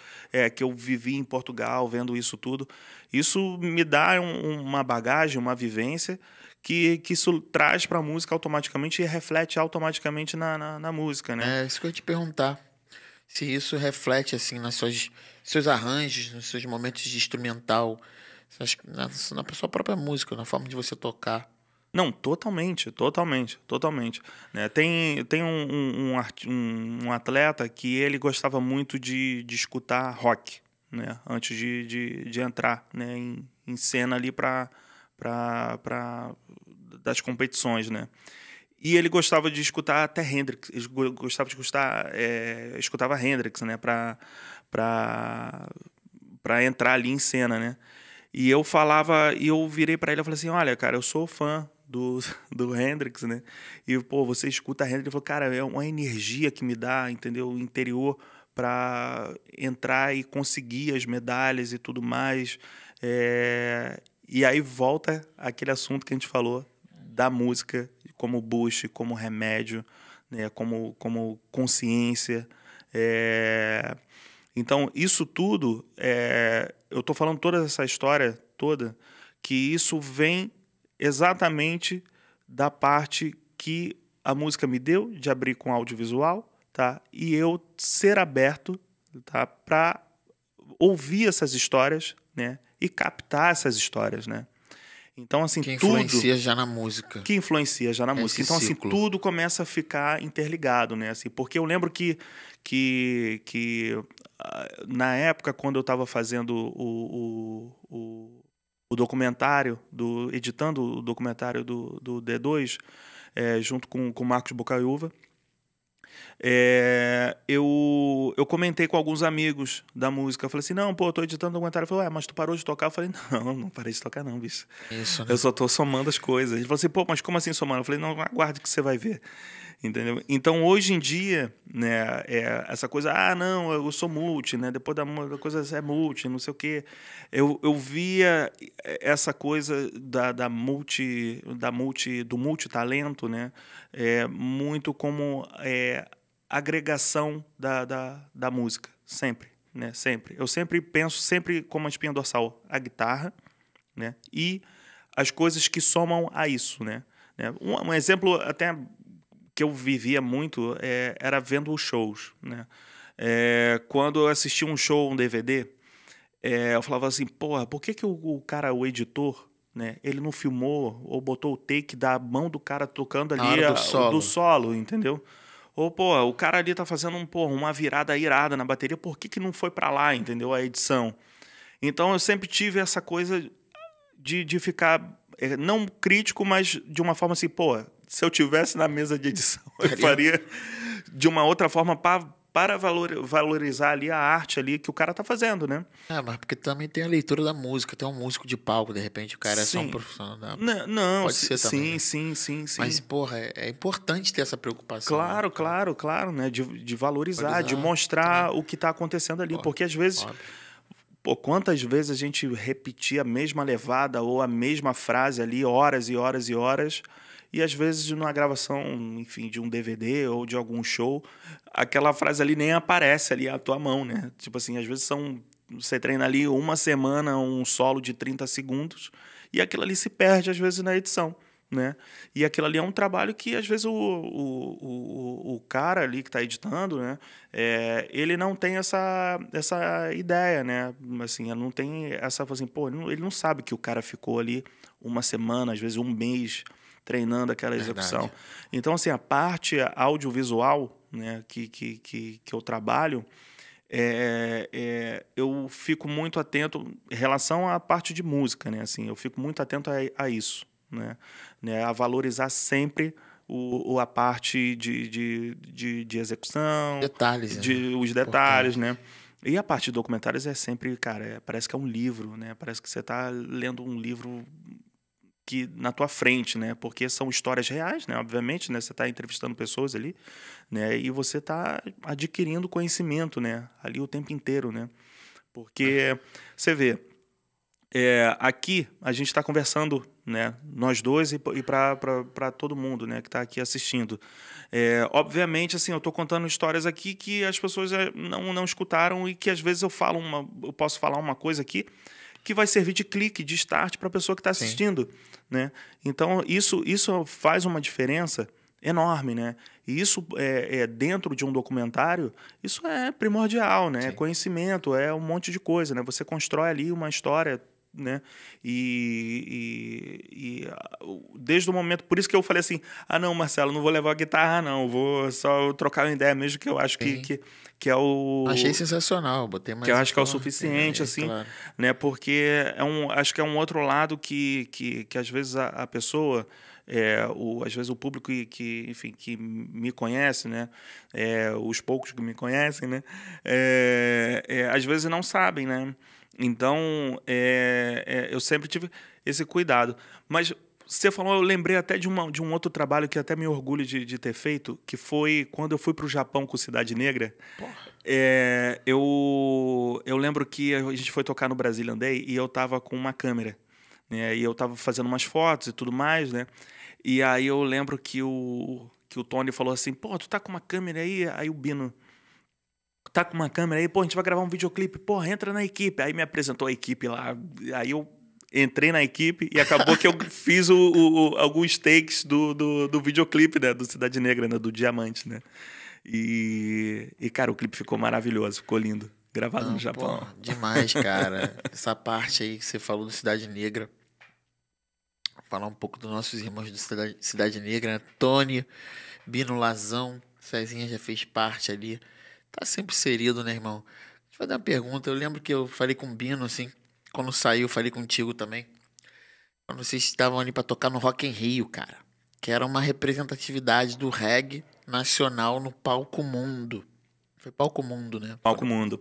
que eu vivi em Portugal, vendo isso tudo, isso me dá uma bagagem, uma vivência que isso traz para a música automaticamente e reflete automaticamente na música, né? É isso que eu ia te perguntar. Se isso reflete, assim, seus arranjos, nos seus momentos de instrumental, na sua própria música, na forma de você tocar. Não, totalmente, totalmente, totalmente. Né? Tem um atleta que ele gostava muito de escutar rock, né? Antes de entrar, né? em cena ali das competições, né? E ele gostava de escutar até Hendrix, ele gostava de escutava Hendrix, né? Para entrar ali em cena, né? E eu virei para ele e falei assim, olha, cara, eu sou fã do Hendrix, né? E, pô, você escuta Hendrix, ele falou, cara, é uma energia que me dá, entendeu? O interior para entrar e conseguir as medalhas e tudo mais. E aí volta aquele assunto que a gente falou da música como boost, como remédio, né? Como consciência. Então, isso tudo, eu estou falando toda essa história toda, que isso vem exatamente da parte que a música me deu, de abrir com audiovisual, tá? E eu ser aberto, tá? Para ouvir essas histórias, né? E captar essas histórias, né? Então, assim, Que influencia já na música. Que influencia já na música. Então, assim, tudo começa a ficar interligado, né? Assim, porque eu lembro que na época, quando eu estava fazendo o documentário, editando o documentário do D2, junto com o Marcos Bocaiúva, eu comentei com alguns amigos da música. Eu falei assim, não, pô, eu tô editando um documentário. Ele falou, mas tu parou de tocar? Eu falei, não parei de tocar não, bicho. Isso, né? Eu só tô somando as coisas. Ele falou assim, pô, mas como assim somando? Eu falei, não, aguarde que você vai ver. Entendeu? Então, hoje em dia, né, essa coisa, não, eu sou multi, né? Depois da coisa é multi, não sei o quê. Eu via essa coisa do multitalento, né? Muito como agregação da música, sempre, né? Sempre. Eu sempre penso como a espinha dorsal, a guitarra, né? E as coisas que somam a isso, né? Um exemplo até que eu vivia muito era vendo os shows, né? Quando eu assistia um show, um DVD, eu falava assim, porra, por que o cara, o editor, né, ele não filmou ou botou o take da mão do cara tocando ali do solo, entendeu? Ou, pô, o cara ali tá fazendo uma virada irada na bateria, por que não foi pra lá, entendeu? A edição. Então eu sempre tive essa coisa de ficar, não crítico, mas de uma forma assim, pô, se eu tivesse na mesa de edição, eu faria de uma outra forma para valorizar ali a arte ali que o cara tá fazendo, né? Mas porque também tem a leitura da música, tem um músico de palco, de repente o cara é só um profissional da... Não, pode ser também, né? sim. Mas, porra, é importante ter essa preocupação. Claro, né? De valorizar, de mostrar o que tá acontecendo ali. Porque às vezes... Pô, quantas vezes a gente repetia a mesma levada ou a mesma frase ali, horas e horas e horas, e às vezes numa gravação, enfim, de um DVD ou de algum show, aquela frase ali nem aparece ali à tua mão, né? Tipo assim, às vezes você treina ali uma semana um solo de 30 segundos e aquilo ali se perde às vezes na edição, né? E aquilo ali é um trabalho que às vezes o cara ali que está editando, né? Ele não tem essa ideia, né? Assim, ele não tem essa assim, pô, ele não sabe que o cara ficou ali uma semana, às vezes um mês treinando aquela execução. Verdade. Então, assim, a parte audiovisual, né, que eu trabalho, eu fico muito atento em relação à parte de música, né? Assim, eu fico muito atento a isso, né? A valorizar sempre a parte de execução, detalhes, os detalhes, né? E a parte de documentários é sempre, cara, parece que é um livro, né? Parece que você está lendo um livro que na tua frente, né? Porque são histórias reais, né? Obviamente, né? Você está entrevistando pessoas ali, né? E você está adquirindo conhecimento, né? Ali o tempo inteiro, né? Porque você vê, aqui a gente está conversando, né? Nós dois e para todo mundo, né? Que está aqui assistindo. Obviamente, assim, eu estou contando histórias aqui que as pessoas não escutaram e que às vezes eu posso falar uma coisa aqui que vai servir de clique, de start para a pessoa que está assistindo, né? Então, isso faz uma diferença enorme, né? E isso, dentro de um documentário, isso é primordial, né? É conhecimento, é um monte de coisa, né? Você constrói ali uma história, né? E desde o momento... Por isso que eu falei assim, não, Marcelo, não vou levar a guitarra, não. Vou só trocar uma ideia mesmo, que eu acho que é o... Achei sensacional, botei mais... Que eu acho que é o suficiente, assim, claro. né? Porque acho que é um outro lado que às vezes a pessoa... às vezes o público enfim, que me conhece, né? Os poucos que me conhecem, né? Às vezes não sabem, né? Então, eu sempre tive esse cuidado. Mas Você falou, eu lembrei até de um outro trabalho que até me orgulho de ter feito, que foi quando eu fui para o Japão com Cidade Negra. Eu lembro que a gente foi tocar no Brazilian Day e eu tava com uma câmera, né? E eu tava fazendo umas fotos e tudo mais, né? E aí eu lembro que o Tony falou assim, pô, tu tá com uma câmera aí? Aí o Bino, tá com uma câmera aí? Pô, a gente vai gravar um videoclipe. Pô, entra na equipe. Aí me apresentou a equipe lá. Aí eu entrei na equipe e acabou que eu fiz alguns takes do videoclipe, né? Do Cidade Negra, né? Do Diamante, né? Cara, o clipe ficou maravilhoso, ficou lindo. Gravado no Japão. Pô, demais, cara. Essa parte aí que você falou do Cidade Negra. Falar um pouco dos nossos irmãos do Cidade Negra, né? Tony, Bino Lazão, Cezinha já fez parte ali. Tá sempre inserido, né, irmão? Deixa eu fazer uma pergunta. Eu lembro que eu falei com o Bino, assim, quando saiu, falei contigo também. Quando vocês estavam ali pra tocar no Rock in Rio, cara. Que era uma representatividade do reggae nacional no Palco Mundo. Foi Palco Mundo, né? Palco Mundo.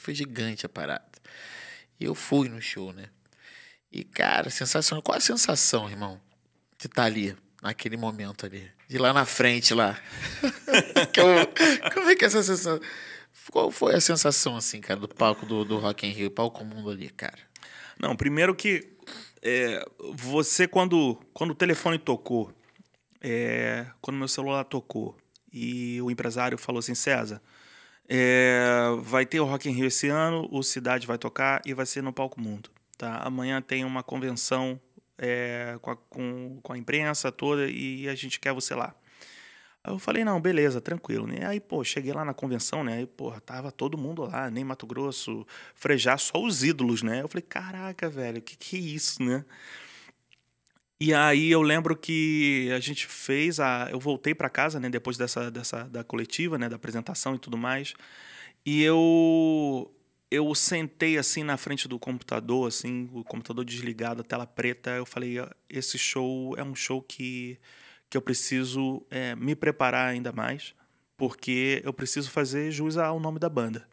Foi gigante a parada. E eu fui no show, né? E, cara, sensacional. Qual a sensação, irmão, de estar ali, naquele momento ali? De ir lá na frente, lá. Como é que é essa sensação? Qual foi a sensação, assim, cara, do palco do Rock in Rio, palco mundo ali, cara? Não, primeiro que você, quando o telefone tocou, quando meu celular tocou, e o empresário falou assim, César, vai ter o Rock in Rio esse ano, o Cidade vai tocar e vai ser no Palco Mundo. Tá? Amanhã tem uma convenção com a imprensa toda e a gente quer você lá. Aí eu falei, não, beleza, tranquilo. Né? Aí, pô, cheguei lá na convenção, né? Aí, porra, tava todo mundo lá, nem Mato Grosso, Frejá, só os ídolos, né? Eu falei, caraca, velho, que é isso, né? E aí eu lembro que a gente fez eu voltei para casa, né? Depois da coletiva, né? Da apresentação e tudo mais. E eu sentei assim na frente do computador, assim, o computador desligado, a tela preta. Eu falei, esse show é um show que eu preciso me preparar ainda mais, porque eu preciso fazer jus ao nome da banda,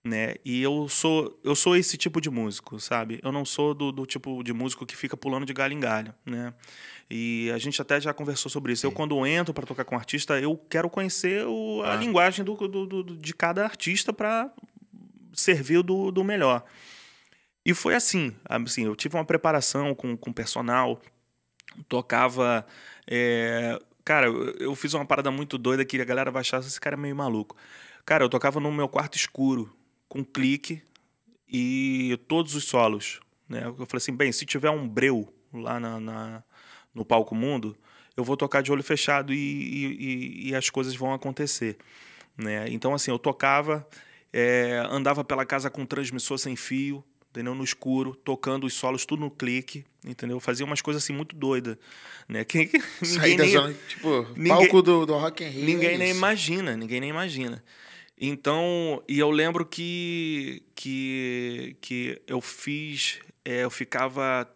né? E eu sou esse tipo de músico, sabe? Eu não sou do tipo de músico que fica pulando de galho em galho, né? E a gente até já conversou sobre isso. Sim. Eu, quando entro para tocar com um artista, eu quero conhecer a linguagem de cada artista para serviu do melhor. E foi assim, eu tive uma preparação com personal, tocava... cara, eu fiz uma parada muito doida que a galera vai achar esse cara é meio maluco. Cara, eu tocava no meu quarto escuro, com clique e todos os solos. Né? Eu falei assim, bem, se tiver um breu lá no Palco Mundo, eu vou tocar de olho fechado e as coisas vão acontecer. Né? Então, assim, eu tocava... andava pela casa com transmissor sem fio, entendeu? No escuro, tocando os solos tudo no clique, entendeu? Fazia umas coisas assim muito doidas, né? Sair da zona, tipo, palco do Rock in Rio. Ninguém nem imagina. Então, e eu lembro que eu fiz, eu ficava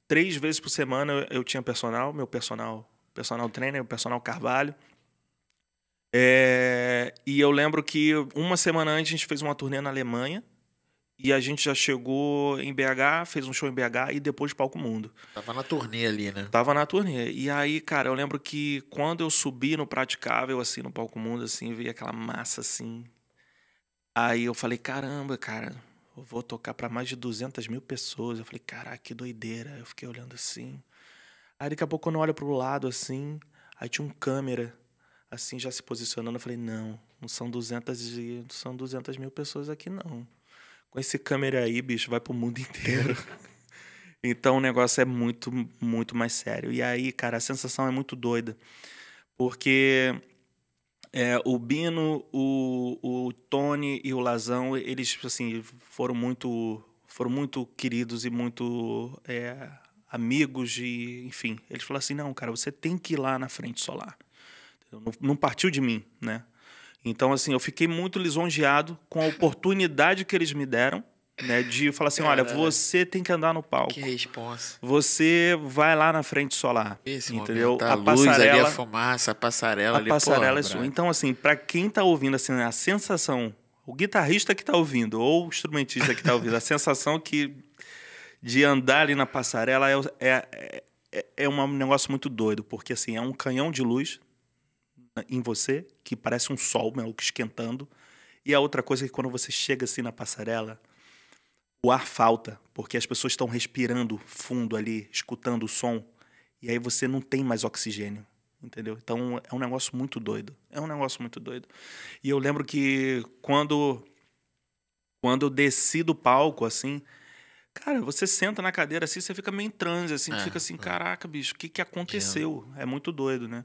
3 vezes por semana, eu tinha meu personal trainer, o personal Carvalho. E eu lembro que uma semana antes a gente fez uma turnê na Alemanha e a gente já chegou em BH, fez um show em BH e depois Palco Mundo. Tava na turnê ali, né? Tava na turnê. E aí, cara, eu lembro que quando eu subi no Praticável, assim, no Palco Mundo, assim, vi aquela massa, assim. Aí eu falei, caramba, cara, eu vou tocar pra mais de 200 mil pessoas. Eu falei, caraca, que doideira. Eu fiquei olhando assim. Aí daqui a pouco, quando eu olho pro lado, assim, aí tinha um câmera assim, já se posicionando, eu falei, não são 200 mil pessoas aqui, não. Com esse câmera aí, bicho, vai pro mundo inteiro. Então, o negócio é muito, muito mais sério. E aí, cara, a sensação é muito doida. Porque o Bino, o Tony e o Lazão, eles, assim, foram muito queridos e muito amigos. E, enfim, eles falaram assim, não, cara, você tem que ir lá na frente solar. Não partiu de mim, né? Então, assim, eu fiquei muito lisonjeado com a oportunidade que eles me deram, né? De falar assim, olha, você tem que andar no palco. Que responsa. Você vai lá na frente solar. Esse entendeu? Momento, a luz passarela, ali, a fumaça, a passarela ali. A passarela é sua. Então, assim, para quem tá ouvindo, assim, a sensação... O guitarrista que tá ouvindo, ou o instrumentista que tá ouvindo, a sensação de andar ali na passarela é é um negócio muito doido, porque assim, é um canhão de luz em você, que parece um sol, meio que esquentando. E a outra coisa é que quando você chega assim na passarela, o ar falta, porque as pessoas estão respirando fundo ali, escutando o som, e aí você não tem mais oxigênio, entendeu? Então é um negócio muito doido. É um negócio muito doido. E eu lembro que quando eu desci do palco, assim, cara, você senta na cadeira assim, você fica meio em transe, assim, tu fica assim, caraca, bicho, o que que aconteceu? É muito doido, né?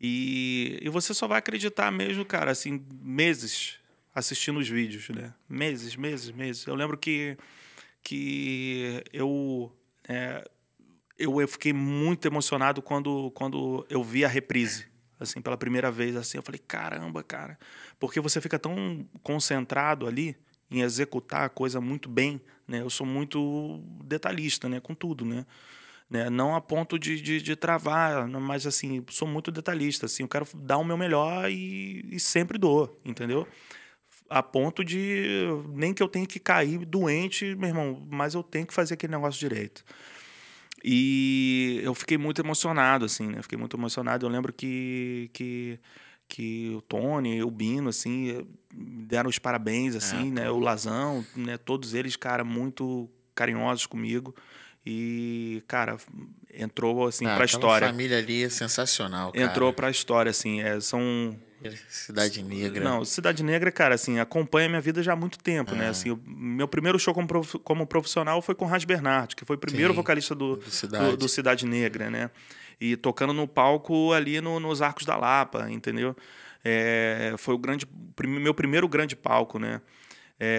E você só vai acreditar mesmo, cara, assim, meses assistindo os vídeos, né? Meses, meses, meses. Eu lembro que eu fiquei muito emocionado quando eu vi a reprise, assim, pela primeira vez, assim. Eu falei, caramba, cara. Porque você fica tão concentrado ali em executar a coisa muito bem, né? Eu sou muito detalhista, né? Com tudo, né? Não a ponto de travar, mas assim, sou muito detalhista, assim, eu quero dar o meu melhor e sempre dou, entendeu? A ponto de nem que eu tenha que cair doente, meu irmão, mas eu tenho que fazer aquele negócio direito. E eu fiquei muito emocionado, assim, né? Fiquei muito emocionado. Eu lembro que o Tony, o Bino, assim, deram os parabéns, assim, né? O Lazão, né? Todos eles, cara, muito carinhosos comigo. E, cara, entrou, assim, pra história. A família ali é sensacional, cara. Entrou pra história, assim, são... Cidade Negra. Não, Cidade Negra, cara, assim, acompanha a minha vida já há muito tempo, né? Assim, meu primeiro show como profissional foi com o Ras Bernard, que foi o primeiro vocalista do Cidade Negra, né? E tocando no palco ali nos Arcos da Lapa, entendeu? Foi meu primeiro grande palco, né?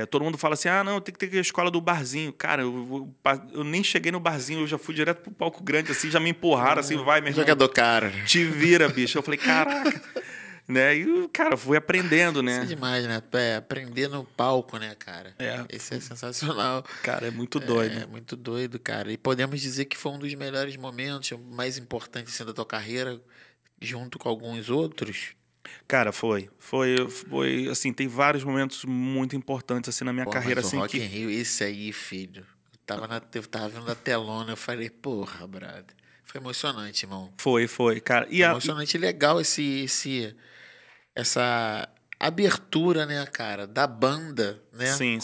Todo mundo fala assim, não, tem que ter a escola do barzinho. Cara, eu nem cheguei no barzinho, eu já fui direto pro palco grande, assim, já me empurraram, assim, vai, meu irmão. Jogador cara. Te vira, bicho. Eu falei, caraca. Né? E, cara, fui aprendendo, né? Isso é demais, né? Aprender no palco, né, cara? Isso é sensacional. Cara, é muito doido. É muito doido, cara. E podemos dizer que foi um dos melhores momentos, mais importantes assim, da tua carreira, junto com alguns outros. Cara, foi assim, tem vários momentos muito importantes assim na minha carreira, mas assim, o Rock in Rio, esse aí, filho. Eu tava vendo a telona, eu falei, porra, brother. Foi emocionante, irmão. Foi, cara. Foi emocionante, legal essa abertura, né, cara, da banda, né? Sim.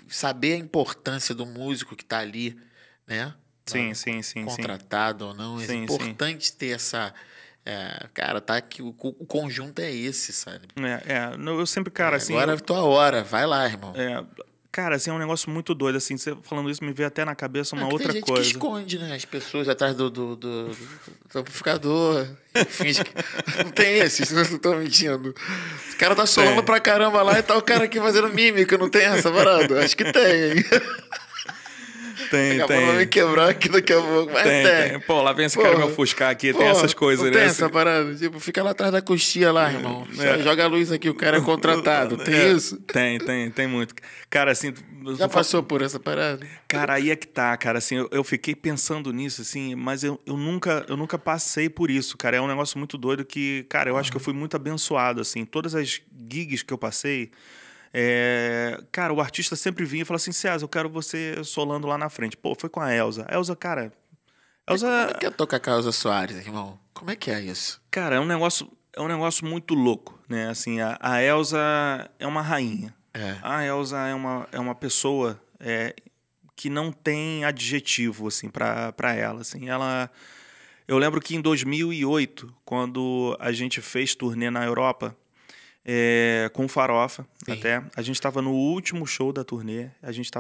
Saber a importância do músico que tá ali, né? Sim. Contratado ou não. É importante ter essa... cara, tá aqui, o conjunto é esse, sabe? Eu sempre, cara, assim... Agora é a tua hora, vai lá, irmão. Cara, assim, é um negócio muito doido, assim, você falando isso me veio até na cabeça uma outra tem gente coisa. Que esconde, né, as pessoas atrás do amplificador, finge que... Não tem esses, não estão mentindo. O cara tá solando pra caramba lá e tá o cara aqui fazendo mímica, não tem essa parada? Acho que tem, hein? Tem. Vai me quebrar aqui daqui a pouco. Mas tem. Pô, lá vem esse cara me ofuscar aqui. Tem essas coisas, né? Tem essa parada. Tipo, fica lá atrás da coxinha lá, irmão. Joga a luz aqui, o cara é contratado. Tem isso? Tem muito. Cara, assim... Já passou por essa parada? Cara, aí é que tá, cara. Assim, eu fiquei pensando nisso, assim, mas eu nunca passei por isso, cara. É um negócio muito doido que, cara, eu acho que eu fui muito abençoado, assim. Todas as gigs que eu passei... cara, o artista sempre vinha e falava assim, César, eu quero você solando lá na frente. Pô, foi com a Elza. A Elza, cara... Como é que é tocar com a Elza Soares, irmão? Como é que é isso? Cara, é um negócio muito louco, né? Assim, a Elza é uma rainha. A Elza é uma pessoa que não tem adjetivo, assim, pra ela, assim. Eu lembro que em 2008, quando a gente fez turnê na Europa... com Farofa, até. A gente estava no último show da turnê. A gente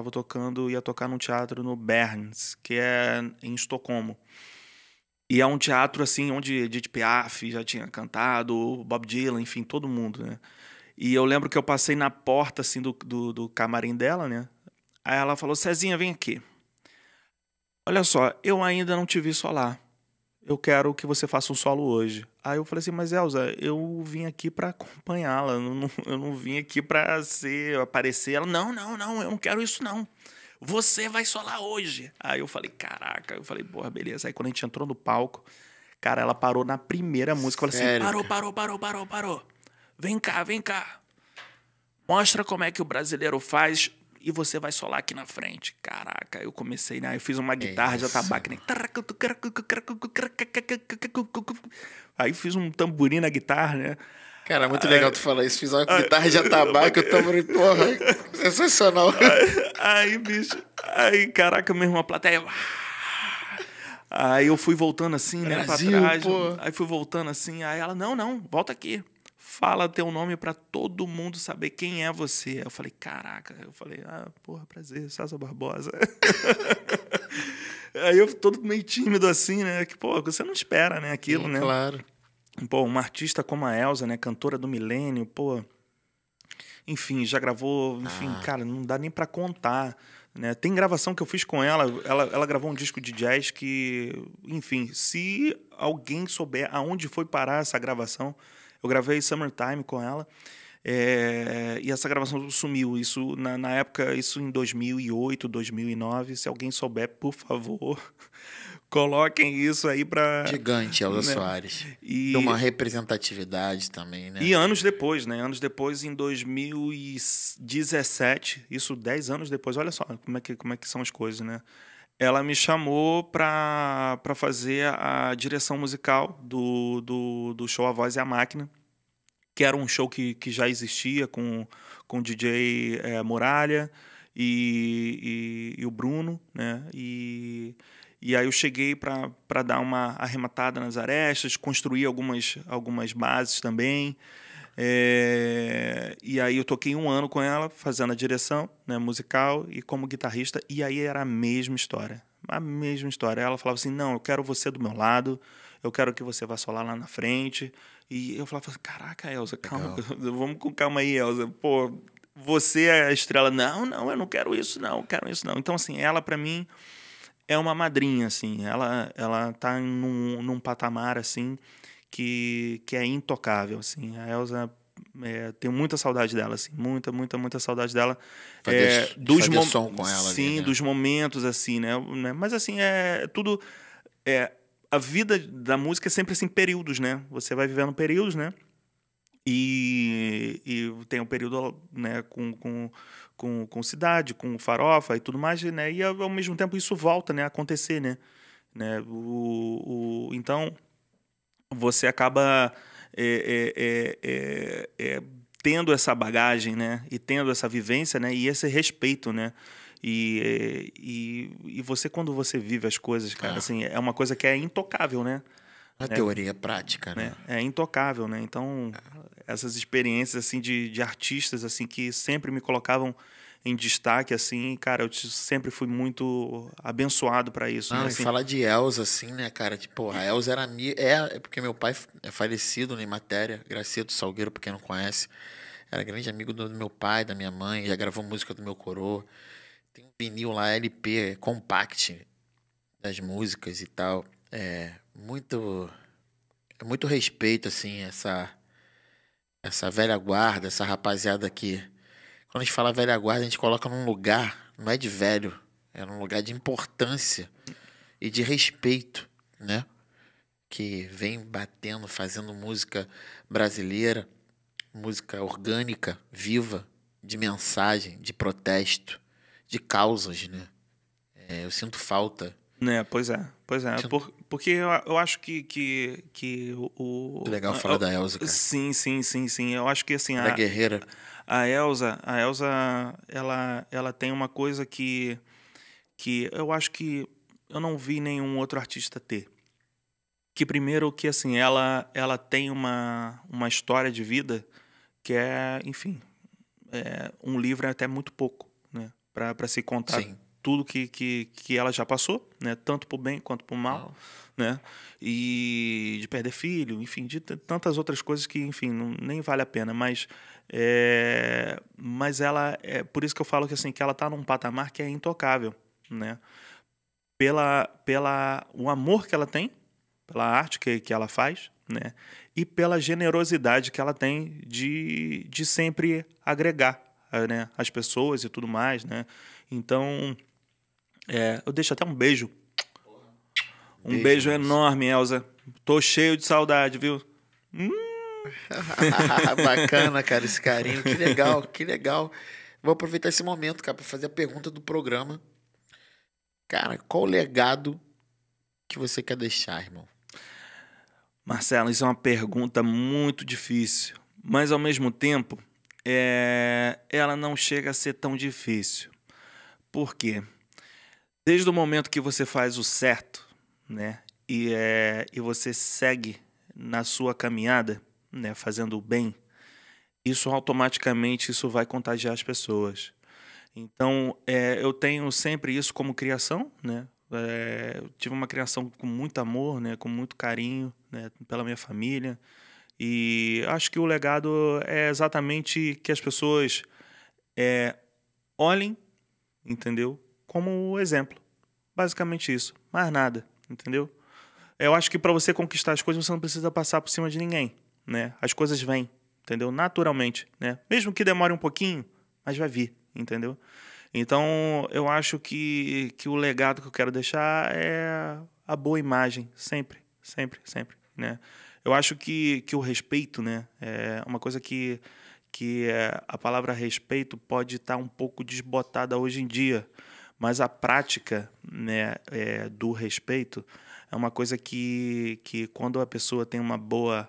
ia tocar num teatro no Berns, que é em Estocolmo. E é um teatro, assim, onde Edith Piaf já tinha cantado, Bob Dylan, enfim, todo mundo, né? E eu lembro que eu passei na porta, assim, do camarim dela, né? Aí ela falou, Cezinha, vem aqui. Olha só, eu ainda não te vi solar. Eu quero que você faça um solo hoje. Aí eu falei assim, mas Elza, eu vim aqui pra acompanhá-la, eu não vim aqui pra aparecer. Ela, não, eu não quero isso não. Você vai solar hoje. Aí eu falei, caraca, porra, beleza. Aí quando a gente entrou no palco, cara, ela parou na primeira música, eu falei assim, parou. Vem cá. Mostra como é que o brasileiro faz e você vai solar aqui na frente. Caraca, eu comecei, né? Eu fiz uma guitarra de atabaque, né? Aí fiz um tamborim na guitarra, né? Cara, muito legal tu falar isso. Fiz uma guitarra de atabaque, eu tamborim, porra, sensacional. Aí, bicho, aí, caraca, mesmo, a plateia... Aí eu fui voltando assim, né, Brasil, pra trás. pô. Aí fui voltando assim, aí ela, não, volta aqui. Fala teu nome pra todo mundo saber quem é você. Aí eu falei, caraca. Eu falei, porra, prazer, César Barbosa. Aí eu todo meio tímido assim, né, que, pô, você não espera, né, aquilo, Sim, né. claro. Pô, uma artista como a Elza, né, cantora do milênio, pô... Enfim, já gravou, enfim, cara, não dá nem pra contar, né? Tem gravação que eu fiz com ela gravou um disco de jazz que, enfim, se alguém souber aonde foi parar essa gravação, eu gravei Summertime com ela, e essa gravação sumiu, isso na época, isso em 2008, 2009, se alguém souber, por favor, coloquem isso aí pra... Gigante, Elza né? Soares. E... Tem uma representatividade também, né? E anos depois, né? Anos depois, em 2017, isso 10 anos depois, olha só como é que são as coisas, né? Ela me chamou para fazer a direção musical do show A Voz e a Máquina, que era um show que já existia com o DJ Muralha e o Bruno, né? E aí eu cheguei para dar uma arrematada nas arestas, construir algumas bases também. E aí eu toquei 1 ano com ela, fazendo a direção, né, musical e como guitarrista. E aí era a mesma história. A mesma história. Ela falava assim, não, eu quero você do meu lado, eu quero que você vá solar lá na frente. E eu falava assim, caraca, Elza, calma, vamos com calma aí, Elza. Pô, você é a estrela. Não, eu não quero isso, não, quero isso, não. Então, assim, ela, para mim... é uma madrinha, assim. Ela tá num patamar, assim, que é intocável, assim. A Elza, tenho muita saudade dela, assim. Muita saudade dela. Fazer som com ela. Sim, ali, né? dos momentos, assim, né? Mas, assim, tudo... a vida da música é sempre, assim, períodos, né? Você vai vivendo períodos, né? E tem um período, né, com cidade, com farofa e tudo mais, né? E ao mesmo tempo isso volta, né, a acontecer, né? Então você acaba tendo essa bagagem, né? E tendo essa vivência, né? E esse respeito, né? E você, quando você vive as coisas, cara, assim, é uma coisa que é intocável, né? A teoria prática, né? É intocável, né? Então, essas experiências, assim, de artistas, assim, que sempre me colocavam em destaque, assim, cara, eu sempre fui muito abençoado para isso. Não, né? e Assim, falar de Elza, assim, né, cara? Tipo, a Elza era é porque meu pai é falecido, né, em matéria. Graceto Salgueiro, pra quem não conhece. Era grande amigo do meu pai, da minha mãe. Já gravou música do meu coroa. Tem um vinil lá, LP, compact das músicas e tal. Muito respeito, assim, essa velha guarda, essa rapaziada que... Quando a gente fala velha guarda, a gente coloca num lugar, não é de velho, é num lugar de importância e de respeito, né? Que vem batendo, fazendo música brasileira, música orgânica, viva, de mensagem, de protesto, de causas, né? Eu sinto falta. né? Pois é. Porque eu acho que o... Muito legal falar da Elza, cara. Sim. Eu acho que, assim... Ela é guerreira. A Elza, ela tem uma coisa que eu acho que eu não vi nenhum outro artista ter. Que primeiro que, assim, ela tem uma história de vida que é, enfim, um livro é até muito pouco, né? Para se contar Sim. tudo que ela já passou, né? Tanto por bem quanto por mal, né? E de perder filho, enfim, de tantas outras coisas que, enfim, nem vale a pena, mas ela por isso que eu falo que, assim, que ela tá num patamar que é intocável, né? Pela o amor que ela tem, pela arte que ela faz, né? E pela generosidade que ela tem de sempre agregar, né, as pessoas e tudo mais, né? Então, eu deixo até um beijo. Um beijo enorme, Elza. Tô cheio de saudade, viu? Bacana, cara, esse carinho. Que legal, que legal. Vou aproveitar esse momento, cara, pra fazer a pergunta do programa. Cara, qual o legado que você quer deixar, irmão? Marcelo, isso é uma pergunta muito difícil, mas ao mesmo tempo, ela não chega a ser tão difícil. Por quê? Desde o momento que você faz o certo, né, e você segue na sua caminhada, né, fazendo o bem, isso automaticamente isso vai contagiar as pessoas. Então, eu tenho sempre isso como criação, né? Eu tive uma criação com muito amor, né? Com muito carinho, né? Pela minha família. E acho que o legado é exatamente que as pessoas olhem, entendeu? Como exemplo. Basicamente isso. Mais nada, entendeu? Eu acho que para você conquistar as coisas, você não precisa passar por cima de ninguém, né? As coisas vêm, entendeu? Naturalmente, né? Mesmo que demore um pouquinho, mas vai vir, entendeu? Então, eu acho que o legado que eu quero deixar é a boa imagem, sempre, sempre, sempre, né? Eu acho que o respeito, né, é uma coisa que a palavra respeito pode estar um pouco desbotada hoje em dia, mas a prática, né, do respeito é uma coisa que quando a pessoa tem uma boa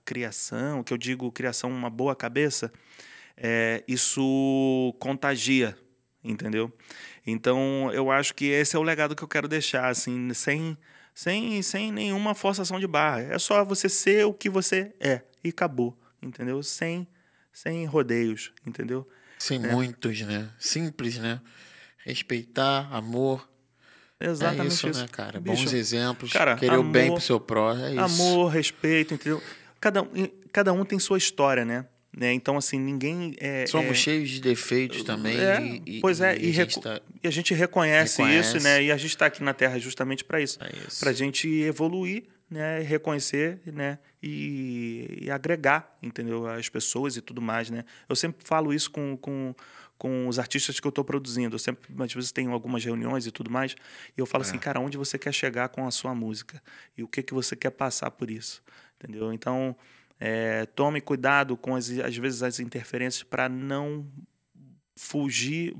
criação, que eu digo criação, uma boa cabeça, isso contagia, entendeu? Então, eu acho que esse é o legado que eu quero deixar, assim, sem nenhuma forçação de barra. É só você ser o que você é e acabou, entendeu? Sem rodeios, entendeu? Sem Né? muitos, né? Simples, né? Respeitar, amor. É Exatamente isso, né, isso. cara? Bons Bicho, exemplos, cara, querer o bem pro seu pró, é isso. amor, respeito, entendeu? Cada um tem sua história, né? Então, assim, ninguém Somos cheios de defeitos também pois é, e a gente e a gente reconhece isso, né? reconhece. E a gente está aqui na Terra justamente para isso, É para a isso. gente evoluir, né? Reconhecer, né? E agregar, entendeu? As pessoas e tudo mais, né? Eu sempre falo isso com os artistas que eu estou produzindo. Eu sempre, às vezes, tenho algumas reuniões e tudo mais, e eu falo assim, É. cara, onde você quer chegar com a sua música? E o que que você quer passar por isso? Entendeu? Então, tome cuidado com às vezes as interferências para não fugir,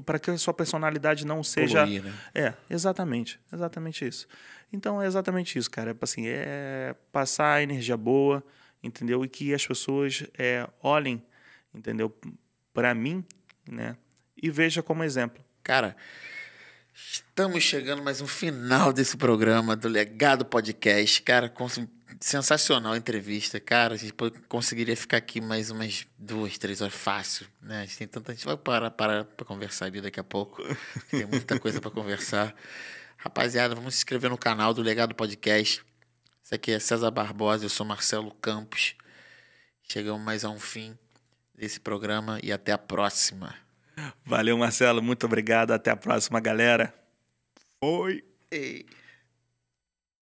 para que a sua personalidade não seja Poluir, né? exatamente isso. Então é exatamente isso, cara. Assim, é passar energia boa, entendeu? E que as pessoas olhem, entendeu? Para mim, né? E veja como exemplo. Cara, estamos chegando mais um final desse programa do Legado Podcast. Cara, sensacional a entrevista. Cara, a gente conseguiria ficar aqui mais umas 2, 3 horas fácil, né? A gente vai parar para conversar ali daqui a pouco. Tem muita coisa para conversar. Rapaziada, vamos se inscrever no canal do Legado Podcast. Isso aqui é César Barbosa, eu sou Marcelo Campos. Chegamos mais a um fim desse programa e até a próxima. Valeu, Marcelo. Muito obrigado. Até a próxima, galera. Oi. Ei.